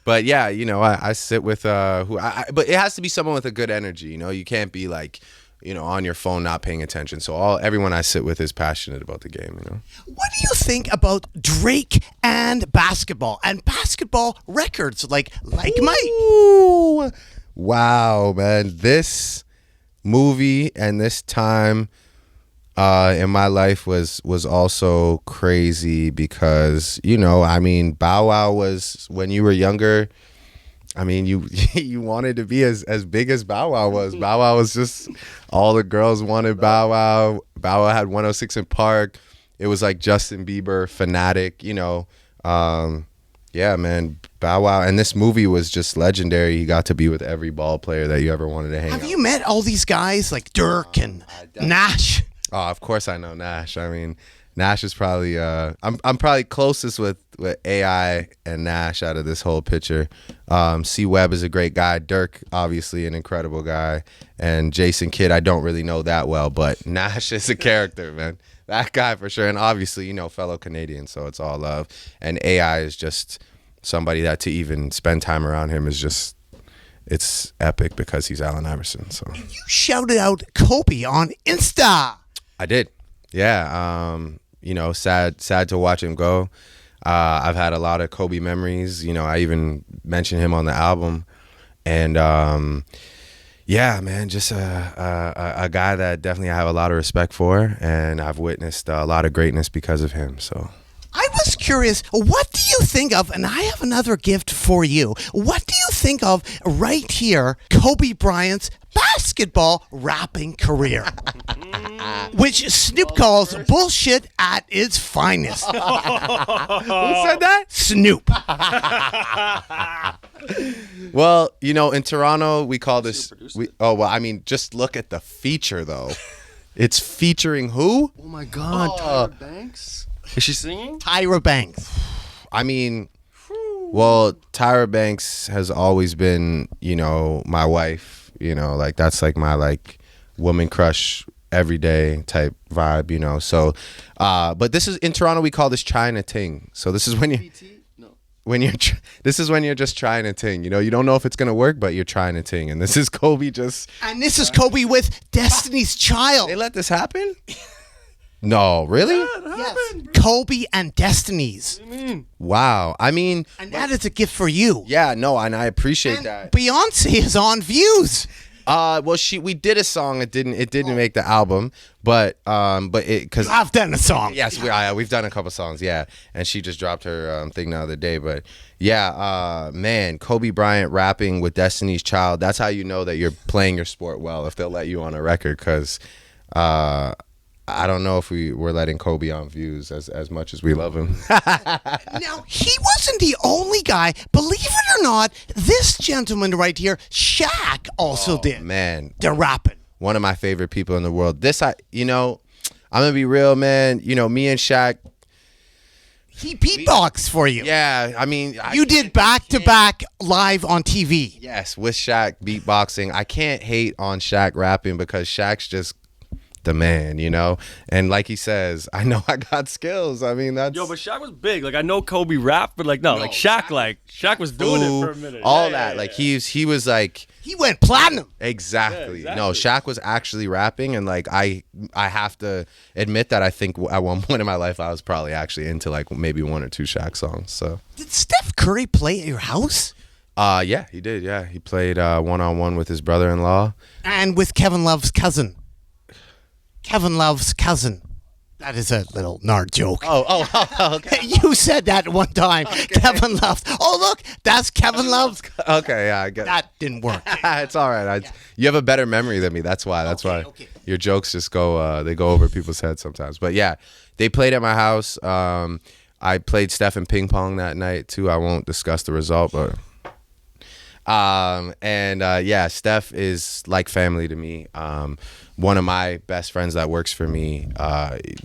But yeah, you know, I sit with but it has to be someone with a good energy. You know, you can't be like, you know, on your phone not paying attention. So everyone I sit with is passionate about the game, you know. What do you think about Drake and basketball records like Mike? Ooh. Wow, man. This movie and this time in my life was also crazy because, you know, I mean, Bow Wow was, when you were younger, I mean, you you wanted to be as big as Bow Wow was. Bow Wow was just all the girls wanted Bow Wow. Bow Wow had 106 in Park. It was like Justin Bieber, Fanatic, you know. Yeah, man, Bow Wow. And this movie was just legendary. He got to be with every ball player that you ever wanted to hang out Have you met all these guys like Dirk and Nash? Oh, of course I know Nash. I mean, Nash is probably I'm probably closest with AI and Nash out of this whole picture. C Webb is a great guy. Dirk, obviously an incredible guy, and Jason Kidd I don't really know that well, but Nash is a character, man. That guy for sure, and obviously fellow Canadian, so it's all love. And AI is just somebody that to even spend time around him is just. It's epic because he's Allen Iverson. So You shouted out Kobe on Insta. I did. Yeah. Sad to watch him go. I've had a lot of Kobe memories. I even mentioned him on the album. And yeah, man, just a guy that definitely I have a lot of respect for, and I've witnessed a lot of greatness because of him. So I was curious, what do you think of, and I have another gift for you, what do you think of right here, Kobe Bryant's basketball rapping career? Which Snoop calls bullshit at its finest. who said that? Snoop. Well, in Toronto we call this. Just look at the feature though. It's featuring who? Oh my God, Tyra Banks. Is she singing? Tyra Banks. I mean, well, Tyra Banks has always been, my wife. Like that's like my woman crush every day type vibe. So, but this is in Toronto we call this trying to ting. So this is when you. This is when you're just trying to ting. You don't know if it's gonna work, but you're trying to ting. And this is Kobe just. And this is Kobe with Destiny's Child. They let this happen? No, really? Yes. Kobe and Destiny's. What do you mean? Wow. I mean, And that is a gift for you. yeah, no, and I appreciate And that. Beyonce is on Views. Well, we did a song. It didn't make the album, but because I've done a song. yes, we've done a couple songs, yeah. And she just dropped her thing the other day, but yeah, man, Kobe Bryant rapping with Destiny's Child. That's how you know that you're playing your sport well if they'll let you on a record, because. I don't know if we're letting Kobe on Views as much as we love him. Now, he wasn't the only guy. Believe it or not, this gentleman right here, Shaq, also did. Man, The rapping. one of my favorite people in the world. I'm gonna be real, man. Me and Shaq. He beatboxed for you. Yeah, I mean, You did back-to-back live on TV. Yes, with Shaq beatboxing. I can't hate on Shaq rapping because Shaq's just the man, and like he says, I know I got skills. I mean, that's Yo, but Shaq was big. Like I know Kobe rap, but Shaq was doing it for a minute. all Yeah, that. yeah, Like yeah. he was like He went platinum. exactly. Yeah, No, exactly. Shaq was actually rapping, and I have to admit that I think at one point in my life I was probably actually into maybe one or two Shaq songs. So Did Steph Curry play at your house? yeah, he did. Yeah, he played one-on-one with his brother-in-law. And with Kevin Love's cousin. Kevin Love's cousin. That is a little Nard joke. Oh, okay. You said that one time. Kevin Love. Oh, look, that's Kevin Love's. Okay, yeah, I get That didn't work. it's all right. You have a better memory than me. That's why. Okay. Your jokes just go. They go over people's heads sometimes. But yeah, they played at my house. I played Steph in ping pong that night too. I won't discuss the result, but. Yeah, Steph is like family to me. One of my best friends that works for me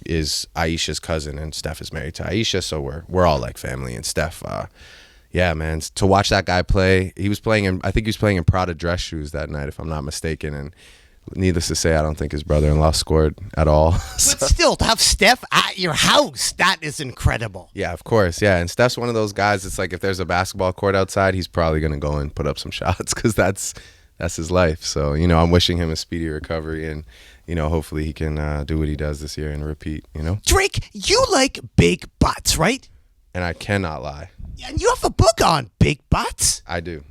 is Aisha's cousin, and Steph is married to Aisha, so we're all like family. And Steph, yeah, man, to watch that guy play, I think he was playing in Prada dress shoes that night, if I'm not mistaken. And needless to say, I don't think his brother-in-law scored at all. But still, to have Steph at your house, that is incredible. Yeah, of course. Yeah, and Steph's one of those guys. It's like if there's a basketball court outside, he's probably gonna go and put up some shots because that's his life. So I'm wishing him a speedy recovery, and hopefully he can do what he does this year and repeat. Drake, you like big butts, right? And I cannot lie, And you have a book on big butts. I do.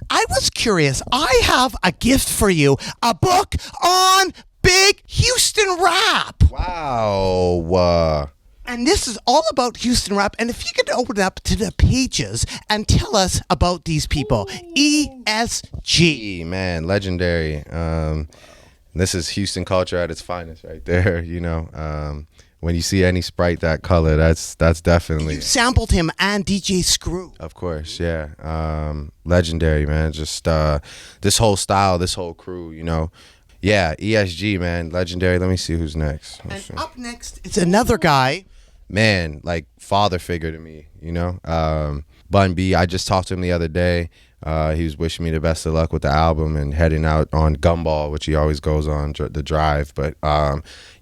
I was curious. I have a gift for you. A book on big Houston rap. Wow. And this is all about Houston rap. And if you could open up to the pages and tell us about these people. ESG. Man, legendary. This is Houston culture at its finest right there, you know. When you see any Sprite that color, that's definitely. You sampled him and DJ Screw. Of course, yeah. Legendary, man. Just this whole style, this whole crew, you know. Yeah, ESG, man. Legendary. Let me see who's next. Up next, it's another guy. Man, like father figure to me, you know. Bun B, I just talked to him the other day. He was wishing me the best of luck with the album and heading out on Gumball, which he always goes on the drive. But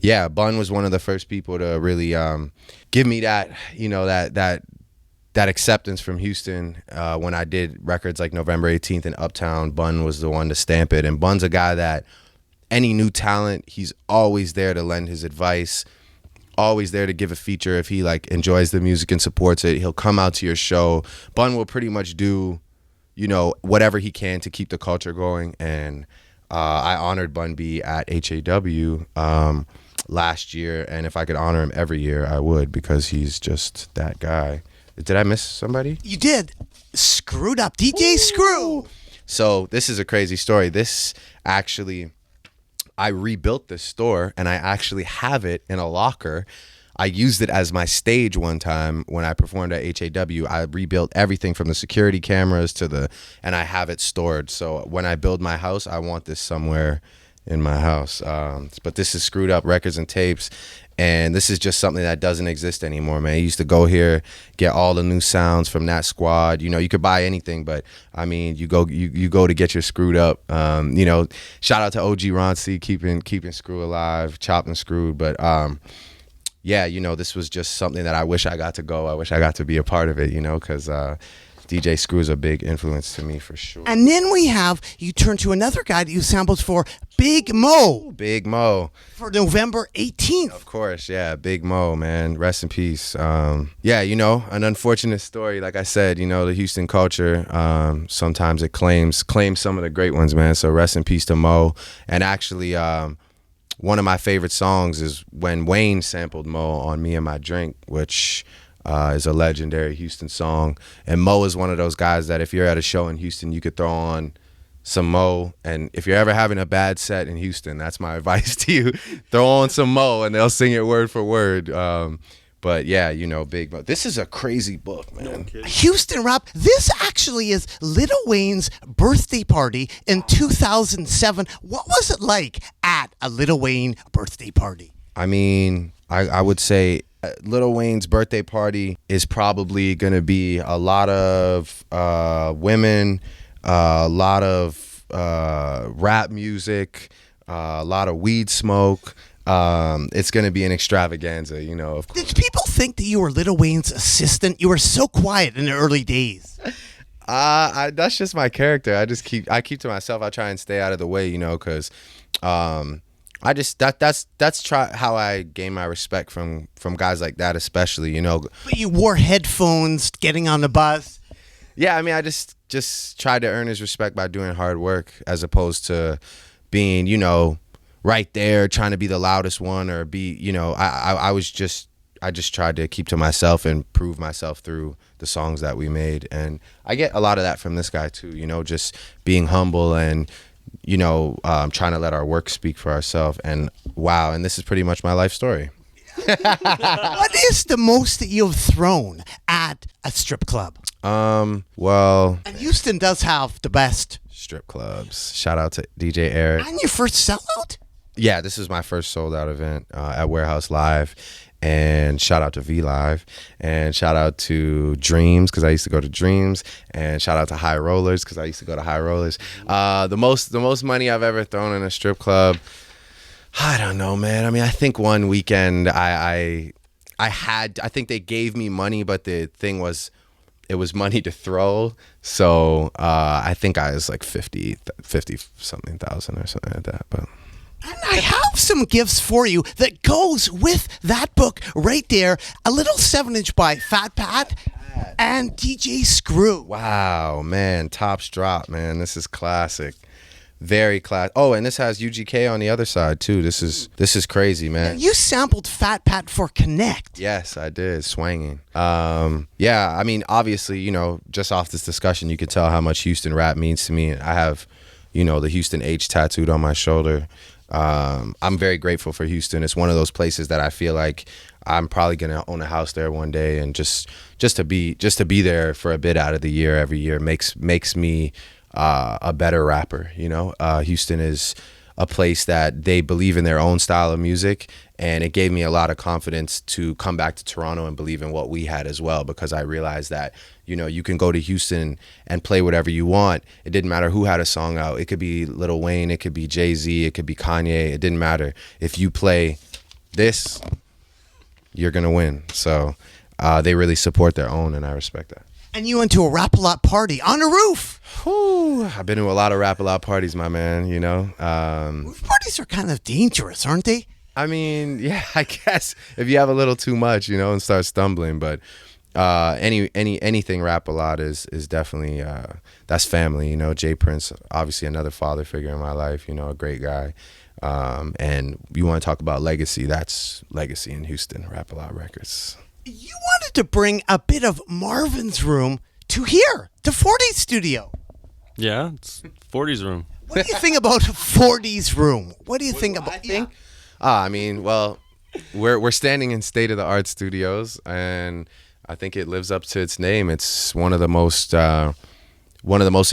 yeah, Bun was one of the first people to really give me that, you know, that acceptance from Houston. When I did records like November 18th and Uptown, Bun was the one to stamp it. And Bun's a guy that any new talent, he's always there to lend his advice. Always there to give a feature if he like enjoys the music and supports it. He'll come out to your show. Bun will pretty much do, you know, whatever he can to keep the culture going. And I honored Bun B at HAW last year, and if I could honor him every year, I would, because he's just that guy. Did I miss somebody? You did. Screwed up. DJ Screw. So this is a crazy story. This actually, I rebuilt this store, and I actually have it in a locker. I used it as my stage one time when I performed at HAW. I rebuilt everything from the security cameras and I have it stored. So when I build my house, I want this somewhere in my house. But this is Screwed Up Records and Tapes, and this is just something that doesn't exist anymore, man. I used to go here, get all the new sounds from that squad. You know, you could buy anything, but I mean, you go to get your Screwed Up. You know, shout out to OG Ron C, keeping Screw alive, chopped and screwed. But yeah, you know, this was just something that I wish I got to go. I wish I got to be a part of it, you know, because DJ Screw is a big influence to me for sure. And then you turn to another guy that you sampled for, Big Mo. Big Mo. For November 18th. Of course, yeah, Big Mo, man. Rest in peace. Yeah, you know, an unfortunate story. Like I said, you know, the Houston culture, sometimes it claims some of the great ones, man. So rest in peace to Mo. And actually, one of my favorite songs is when Wayne sampled Mo on Me and My Drink, which is a legendary Houston song. And Mo is one of those guys that if you're at a show in Houston, you could throw on some Mo. And if you're ever having a bad set in Houston, that's my advice to you. Throw on some Mo and they'll sing it word for word. But yeah, you know, Big Mo. This is a crazy book, man. Houston rap. This actually is Lil Wayne's birthday party in 2007. What was it like at a Lil Wayne birthday party? I mean, I would say Lil Wayne's birthday party is probably going to be a lot of women, a lot of rap music, a lot of weed smoke. It's going to be an extravaganza, you know. Of course. Did people think that you were Lil Wayne's assistant? You were so quiet in the early days. That's just my character. I keep to myself. I try and stay out of the way, you know, because that's how I gain my respect from guys like that, especially, you know. But you wore headphones getting on the bus. Yeah, I mean, I just tried to earn his respect by doing hard work, as opposed to being, you know, right there trying to be the loudest one, or be, you know, I just tried to keep to myself and prove myself through the songs that we made. And I get a lot of that from this guy too, you know, just being humble and, you know, trying to let our work speak for ourselves. And wow, and this is pretty much my life story. What is the most that you've thrown at a strip club? Well, and Houston does have the best strip clubs. Shout out to DJ Eric. And your first sellout? Yeah, this is my first sold out event at Warehouse Live. And shout out to V Live, and shout out to Dreams, because I used to go to Dreams, and shout out to High Rollers, because I used to go to High Rollers. The most money I've ever thrown in a strip club, I don't know, man. I mean, I think one weekend I think they gave me money, but the thing was, it was money to throw. So I think I was like 50 something thousand or something like that. But and I have some gifts for you that goes with that book right there. A little 7-inch by Fat Pat and DJ Screw. Wow, man. Tops drop, man. This is classic. very class. Oh, and this has UGK on the other side too. This is crazy, man. You sampled Fat Pat for Connect. Yes, I did. Swanging. Yeah, I mean, obviously, you know, just off this discussion, you can tell how much Houston rap means to me. I have, you know, the Houston H tattooed on my shoulder. I'm very grateful for Houston. It's one of those places that I feel like I'm probably gonna own a house there one day, and just to be there for a bit out of the year every year makes me a better rapper. You know, Houston is a place that they believe in their own style of music, and it gave me a lot of confidence to come back to Toronto and believe in what we had as well, because I realized that, you know, you can go to Houston and play whatever you want. It didn't matter who had a song out. It could be Lil Wayne, it could be Jay-Z, it could be Kanye. It didn't matter. If you play this, you're gonna win. So they really support their own, and I respect that. And you went to a Rap-A-Lot party on a roof. Whew, I've been to a lot of Rap-A-Lot parties, my man, you know. Roof parties are kind of dangerous, aren't they? I mean, yeah, I guess if you have a little too much, you know, and start stumbling, but anything Rap-A-Lot is definitely that's family, you know. Jay Prince, obviously another father figure in my life, you know, a great guy. And you want to talk about legacy, that's legacy in Houston, Rap-A-Lot Records. You wanted to bring a bit of Marvin's Room to here, to 40's studio. Yeah, it's 40's room. What do you think about 40's Room? What do you think about? I think. I mean, well, we're standing in state-of-the-art studios, and I think it lives up to its name. It's one of the most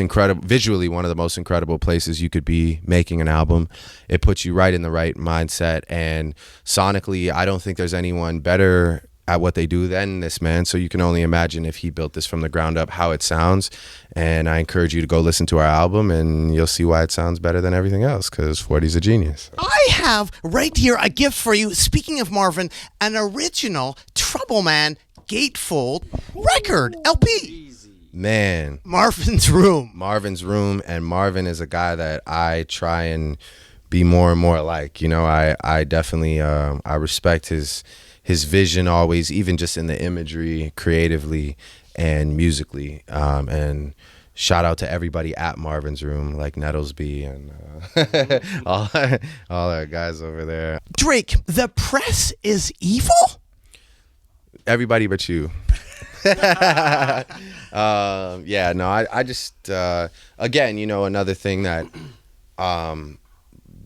incredible, visually one of the most incredible places you could be making an album. It puts you right in the right mindset, and sonically, I don't think there's anyone better at what they do than this man. So you can only imagine if he built this from the ground up, how it sounds. And I encourage you to go listen to our album, and you'll see why it sounds better than everything else, because 40's a genius. I have right here a gift for you. Speaking of Marvin, an original Trouble Man gatefold record LP. Man, Marvin's Room. Marvin's Room, and Marvin is a guy that I try and be more and more like. You know, I definitely I respect his vision always, even just in the imagery, creatively and musically. And shout out to everybody at Marvin's Room, like Nettlesby and all our guys over there. Drake, the press is evil? Everybody but you. Yeah, no, I just again, you know, another thing that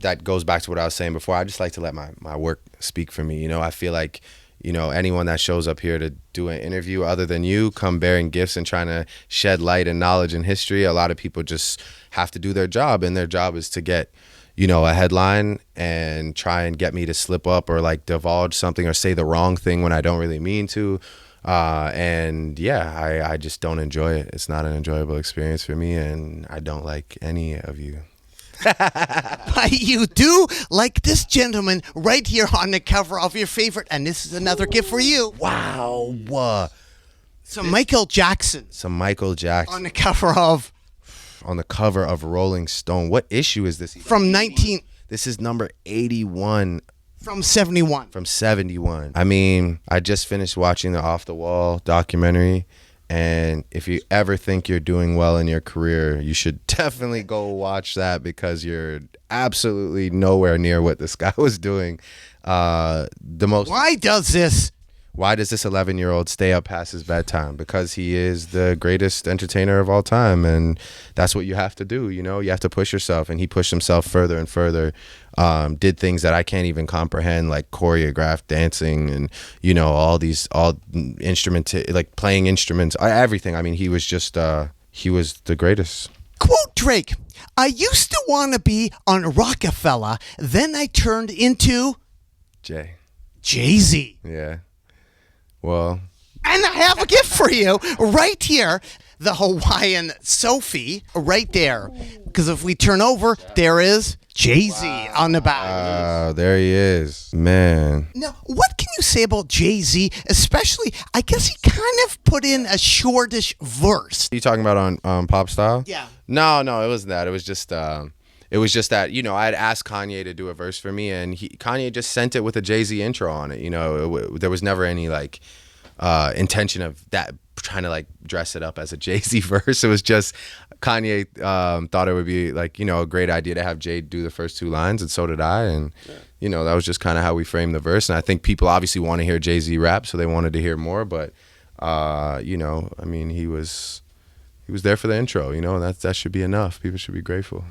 that goes back to what I was saying before. I just like to let my work speak for me. You know, I feel like, you know, anyone that shows up here to do an interview other than you come bearing gifts and trying to shed light and knowledge and history. A lot of people just have to do their job, and their job is to get, you know, a headline and try and get me to slip up or like divulge something or say the wrong thing when I don't really mean to. And yeah, I just don't enjoy it. It's not an enjoyable experience for me, and I don't like any of you. But you do like this gentleman right here on the cover of your favorite, and this is another gift for you. Wow. Some Michael Jackson Some Michael Jackson on the cover of on the cover of Rolling Stone. What issue is this? from 19 This is number 81 from 71. from 71. I mean, I just finished watching the Off the Wall documentary, and if you ever think you're doing well in your career, you should definitely go watch that, because you're absolutely nowhere near what this guy was doing. Why does this 11-year-old stay up past his bedtime? Because he is the greatest entertainer of all time, and that's what you have to do. You know, you have to push yourself, and he pushed himself further and further. Did things that I can't even comprehend, like choreographed dancing and, you know, all instrument, like playing instruments, everything. I mean, he was just he was the greatest. Quote Drake, I used to want to be on Rockefeller, then I turned into Jay-Z. Yeah. Well, And I have a gift for you right here. The Hawaiian Sophie right there. Because if we turn over, there is Jay-Z on the back. there he is, man. Now, what can you say about Jay-Z? Especially, I guess he kind of put in a shortish verse. You talking about on Pop Style? Yeah. No, it wasn't that. It was just that, you know, I had asked Kanye to do a verse for me, and Kanye just sent it with a Jay-Z intro on it. You know, there was never any like intention of that, trying to like dress it up as a Jay-Z verse. It was just Kanye thought it would be like, a great idea to have Jay do the first 2 lines, and so did I. And that was just kind of how we framed the verse. And I think people obviously want to hear Jay-Z rap, so they wanted to hear more. But I mean, he was there for the intro, and that should be enough. People should be grateful.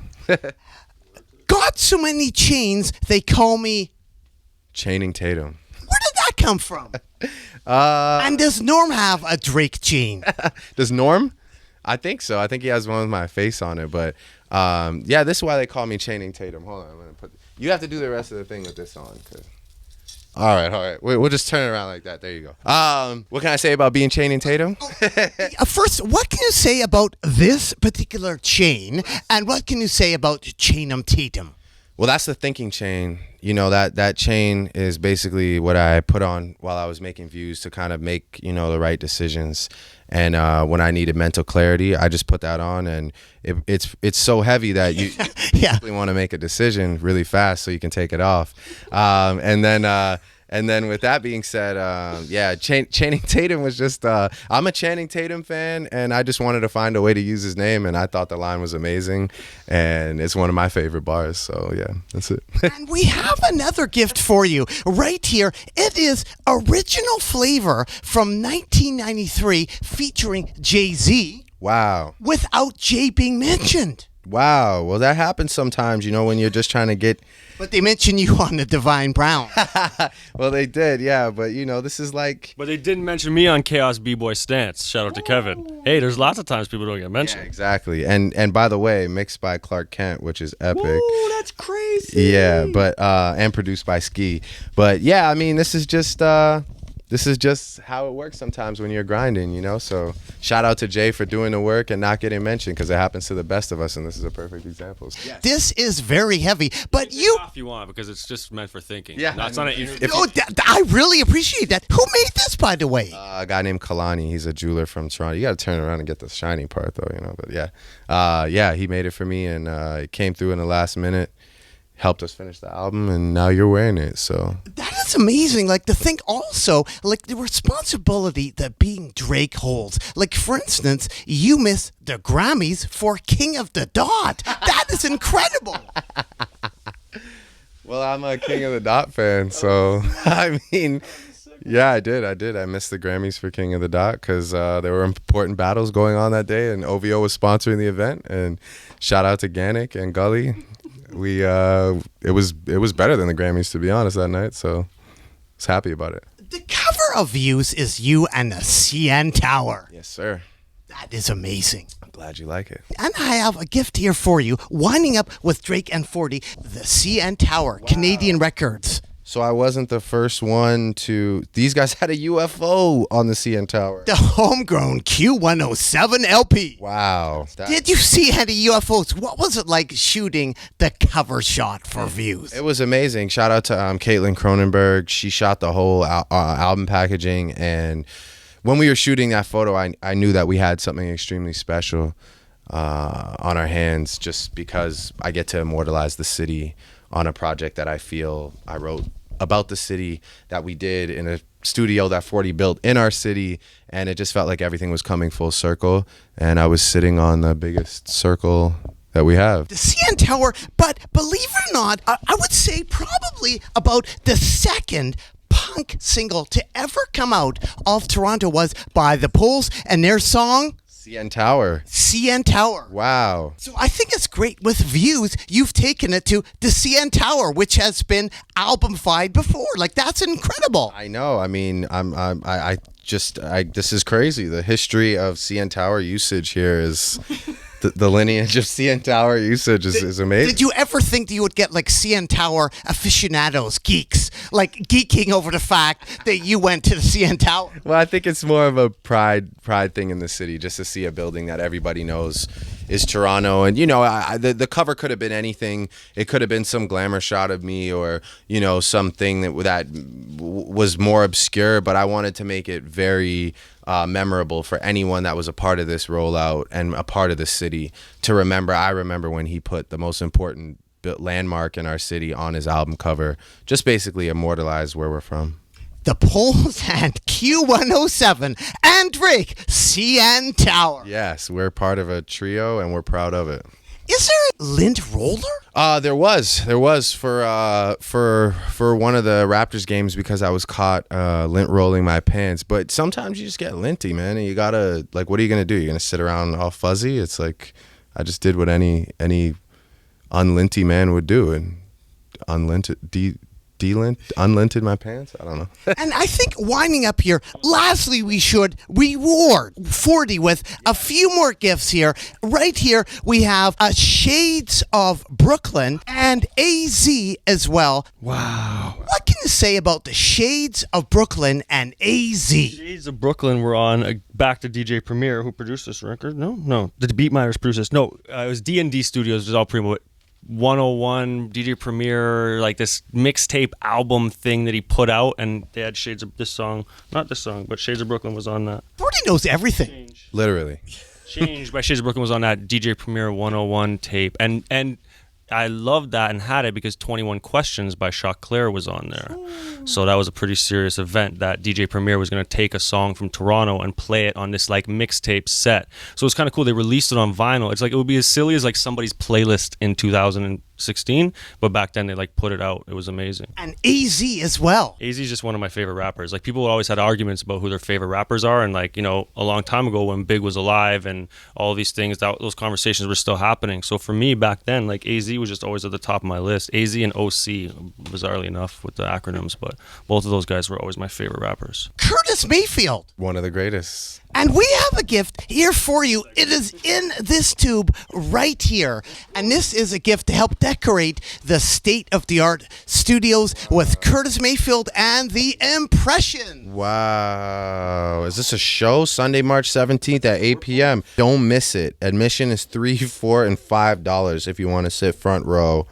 Got so many chains, they call me. Chaining Tatum. Where did that come from? And does Norm have a Drake chain? Does Norm? I think so. I think he has one with my face on it. But this is why they call me Chaining Tatum. Hold on, I'm gonna you have to do the rest of the thing with this on. All right. We'll just turn it around like that. There you go. What can I say about being Chaining Tatum? First, what can you say about this particular chain, and what can you say about Chainum Tatum? Well, that's the thinking chain. That chain is basically what I put on while I was making views to kind of make, the right decisions. And when I needed mental clarity, I just put that on, and it's so heavy that you really want to make a decision really fast so you can take it off. And then with that being said, Channing Tatum was just, I'm a Channing Tatum fan, and I just wanted to find a way to use his name, and I thought the line was amazing, and it's one of my favorite bars. So, yeah, that's it. And we have another gift for you right here. It is Original Flavor from 1993 featuring Jay-Z. Wow. Without Jay being mentioned. Wow. Well, that happens sometimes, when you're just trying to get... But they mention you on the Divine Brown. Well, they did, yeah. But, this is like... But they didn't mention me on Chaos B-Boy Stance. Shout out to Kevin. Hey, there's lots of times people don't get mentioned. Yeah, exactly. And by the way, mixed by Clark Kent, which is epic. Ooh, that's crazy. Yeah, but and produced by Ski. But, yeah, I mean, this is just how it works sometimes when you're grinding, So shout out to Jay for doing the work and not getting mentioned, because it happens to the best of us, and this is a perfect example. Yes. This is very heavy, but if you want, because it's just meant for thinking. Yeah, no, it's not an I really appreciate that. Who made this, by the way? A guy named Kalani. He's a jeweler from Toronto. You got to turn around and get the shiny part, though, But yeah, he made it for me, and it came through in the last minute. Helped us finish the album, and now you're wearing it. So that is amazing. Like, to think also, like, the responsibility that being Drake holds. Like, for instance, you missed the Grammys for King of the Dot. That is incredible. Well, I'm a King of the Dot fan, so I mean, yeah, I did. I missed the Grammys for King of the Dot because there were important battles going on that day, and OVO was sponsoring the event. And shout out to Gannick and Gully. It was better than the Grammys, to be honest, that night, so I was happy about it. The cover of Views is you and the CN Tower. Yes, sir. That is amazing. I'm glad you like it. And I have a gift here for you, winding up with Drake and 40, the CN Tower, wow. Canadian Records. So I wasn't the first one to... These guys had a UFO on the CN Tower. The homegrown Q107 LP. Wow. Did you see any UFOs? What was it like shooting the cover shot for Views? It was amazing. Shout out to Caitlin Cronenberg. She shot the whole album packaging. And when we were shooting that photo, I knew that we had something extremely special on our hands, just because I get to immortalize the city on a project that I feel I wrote about the city, that we did in a studio that 40 built in our city, and it just felt like everything was coming full circle, and I was sitting on the biggest circle that we have. The CN Tower, but believe it or not, I would say probably about the second punk single to ever come out of Toronto was By the Poles and their song CN Tower. CN Tower. Wow. So I think it's great with Views. You've taken it to the CN Tower, which has been album-fied before. Like, that's incredible. I know. I mean, this is crazy. The history of CN Tower usage here is the lineage of CN Tower usage is amazing. Did you ever think that you would get like CN Tower aficionados, geeks, like geeking over the fact that you went to the CN Tower? Well, I think it's more of a pride thing in the city, just to see a building that everybody knows is Toronto. And, the cover could have been anything. It could have been some glamour shot of me, or, something that was more obscure, but I wanted to make it very memorable for anyone that was a part of this rollout and a part of the city to remember. I remember when he put the most important landmark in our city on his album cover, just basically immortalize where we're from. the Poles and Q107, and Drake, CN Tower. Yes, we're part of a trio, and we're proud of it. Is there a lint roller? There was for one of the Raptors games because I was caught lint rolling my pants. But sometimes you just get linty, man, and you gotta, like, what are you gonna do? You're gonna sit around all fuzzy? It's like I just did what any unlinty man would do and unlinted my pants. I don't know. And I think winding up here, lastly, we should reward 40 with a few more gifts here. Right here, we have Shades of Brooklyn and AZ as well. Wow. What can you say about the Shades of Brooklyn and AZ? Shades of Brooklyn were on back to DJ Premier, who produced this record. No, the Beatminers produced this. No, it was D&D Studios. It was all Primo. 101 DJ Premier, like this mixtape album thing that he put out, and they had Shades of this song, not this song, but Shades of Brooklyn was on that. 40 knows everything. Literally. Changed by Shades of Brooklyn was on that DJ Premier 101 tape, and I loved that and had it because 21 Questions by Shock Claire was on there. So that was a pretty serious event that DJ Premier was going to take a song from Toronto and play it on this like mixtape set. So it was kind of cool. They released it on vinyl. It's like it would be as silly as like somebody's playlist in 2016, but back then they like put it out. It was amazing. And AZ as well. AZ is just one of my favorite rappers. Like people always had arguments about who their favorite rappers are, and like, you know, a long time ago when Big was alive and all these things, those conversations were still happening. So for me back then, like AZ was just always at the top of my list. AZ and OC, bizarrely enough with the acronyms, but both of those guys were always my favorite rappers. Curtis Mayfield. One of the greatest. And we have a gift here for you. It is in this tube right here. And this is a gift to help decorate the state-of-the-art studios with Curtis Mayfield and the Impression. Wow. Is this a show? Sunday, March 17th at 8 p.m. Don't miss it. Admission is $3, $4, and $5 if you want to sit front row.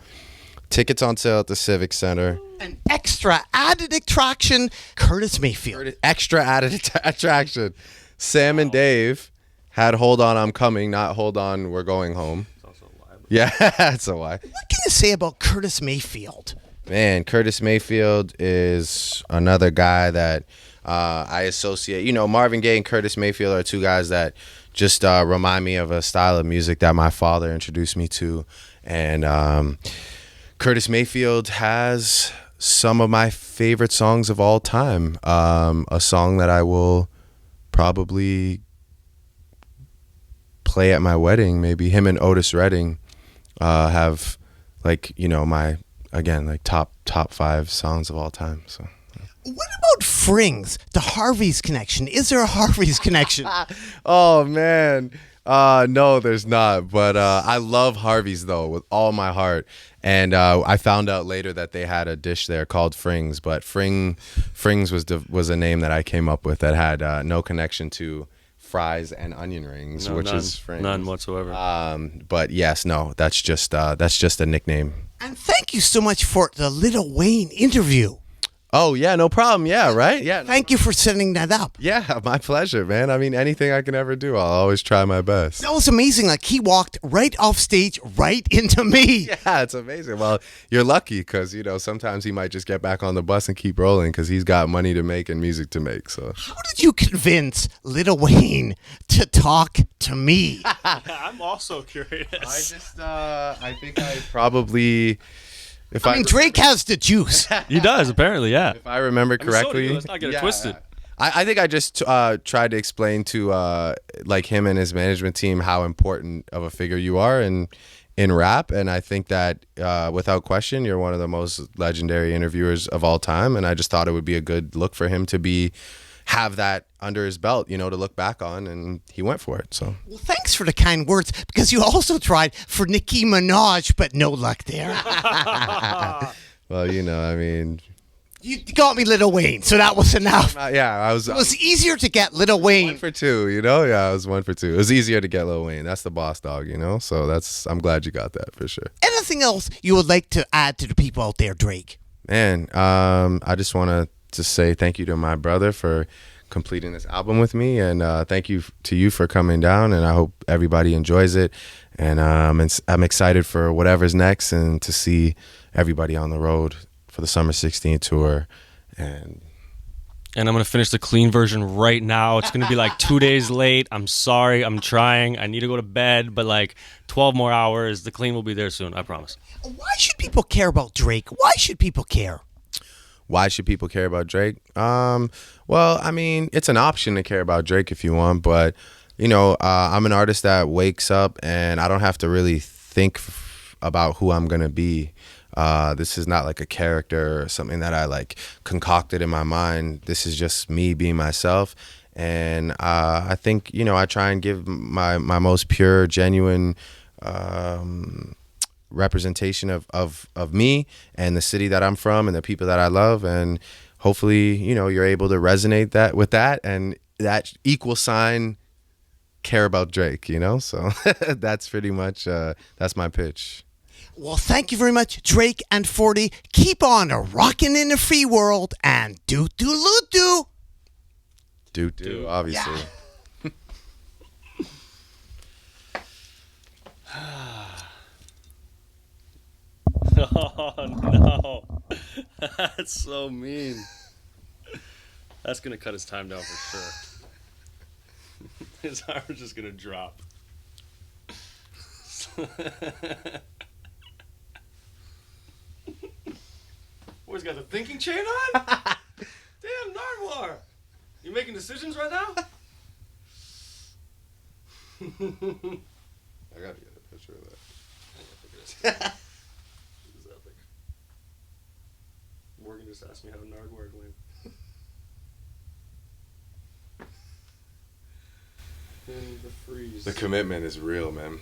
Tickets on sale at the Civic Center. An extra added attraction, Curtis Mayfield. Extra added attraction. Sam and Dave had Hold On, I'm Coming, not Hold On, We're Going Home. It's also a lie. Yeah, that's a lie. What can you say about Curtis Mayfield? Man, Curtis Mayfield is another guy that I associate. You know, Marvin Gaye and Curtis Mayfield are two guys that just remind me of a style of music that my father introduced me to. And Curtis Mayfield has some of my favorite songs of all time. A song that I will probably play at my wedding. Maybe him and Otis Redding have, like, you know, my, again, like top 5 songs of all time. So what about Frings, the Harvey's connection? Is there a Harvey's connection? Oh man, no, there's not. But I love Harvey's though with all my heart. And I found out later that they had a dish there called Frings, but Frings was a name that I came up with that had no connection to fries and onion rings, No, which none, is Frings. none whatsoever. But yes, no, that's just a nickname. And thank you so much for the Lil Wayne interview. Oh yeah, no problem. Yeah, right. Yeah. Thank you for setting that up. Yeah, my pleasure, man. I mean, anything I can ever do, I'll always try my best. That was amazing. Like, he walked right off stage, right into me. Yeah, it's amazing. Well, you're lucky because, you know, sometimes he might just get back on the bus and keep rolling because he's got money to make and music to make. So How did you convince Lil Wayne to talk to me? I'm also curious. I think I probably... I mean, Drake has the juice. He does, apparently, yeah. If I remember I mean, so do correctly, you. Let's not get it twisted. I think I just tried to explain to like him and his management team how important of a figure you are in rap, and I think that without question, you're one of the most legendary interviewers of all time. And I just thought it would be a good look for him to have that under his belt, you know, to look back on, and he went for it. So Well, thanks for the kind words, because you also tried for Nicki Minaj, but no luck there. well, you know, I mean, You got me Lil Wayne, so that was enough. yeah, I was It was easier to get Lil 1 Wayne. for 2, you know? Yeah, I was 1 for 2. It was easier to get Lil Wayne. That's the boss dog, you know? So I'm glad you got that for sure. Anything else you would like to add to the people out there, Drake? Man, I just want to say thank you to my brother for completing this album with me, and thank you to you for coming down, and I hope everybody enjoys it. And I'm excited for whatever's next and to see everybody on the road for the Summer 16 tour. And and I'm gonna finish the clean version right now. It's gonna be like 2 days late. I'm sorry. I'm trying. I need to go to bed, but like 12 more hours. The clean will be there soon. I promise. Why should people care about Drake? Why should people care? Why should people care about Drake? Well, I mean, it's an option to care about Drake if you want, but you know, I'm an artist that wakes up and I don't have to really think about who I'm gonna be. This is not like a character or something that I like concocted in my mind. This is just me being myself. And I think, you know, I try and give my most pure, genuine representation of me and the city that I'm from and the people that I love. And hopefully, you know, you're able to resonate that with that and that equal sign care about Drake, you know? So that's pretty much, that's my pitch. Well, thank you very much, Drake and 40. Keep on rocking in the free world and do. Do, obviously. Yeah. Oh no, that's so mean. That's gonna cut his time down for sure. His arm's just gonna drop. Boy's got the thinking chain on? Damn, Nardwuar! You making decisions right now? I gotta get a picture of that. This is epic. Morgan just asked me how Nardwuar went. In the freeze. The commitment is real, man.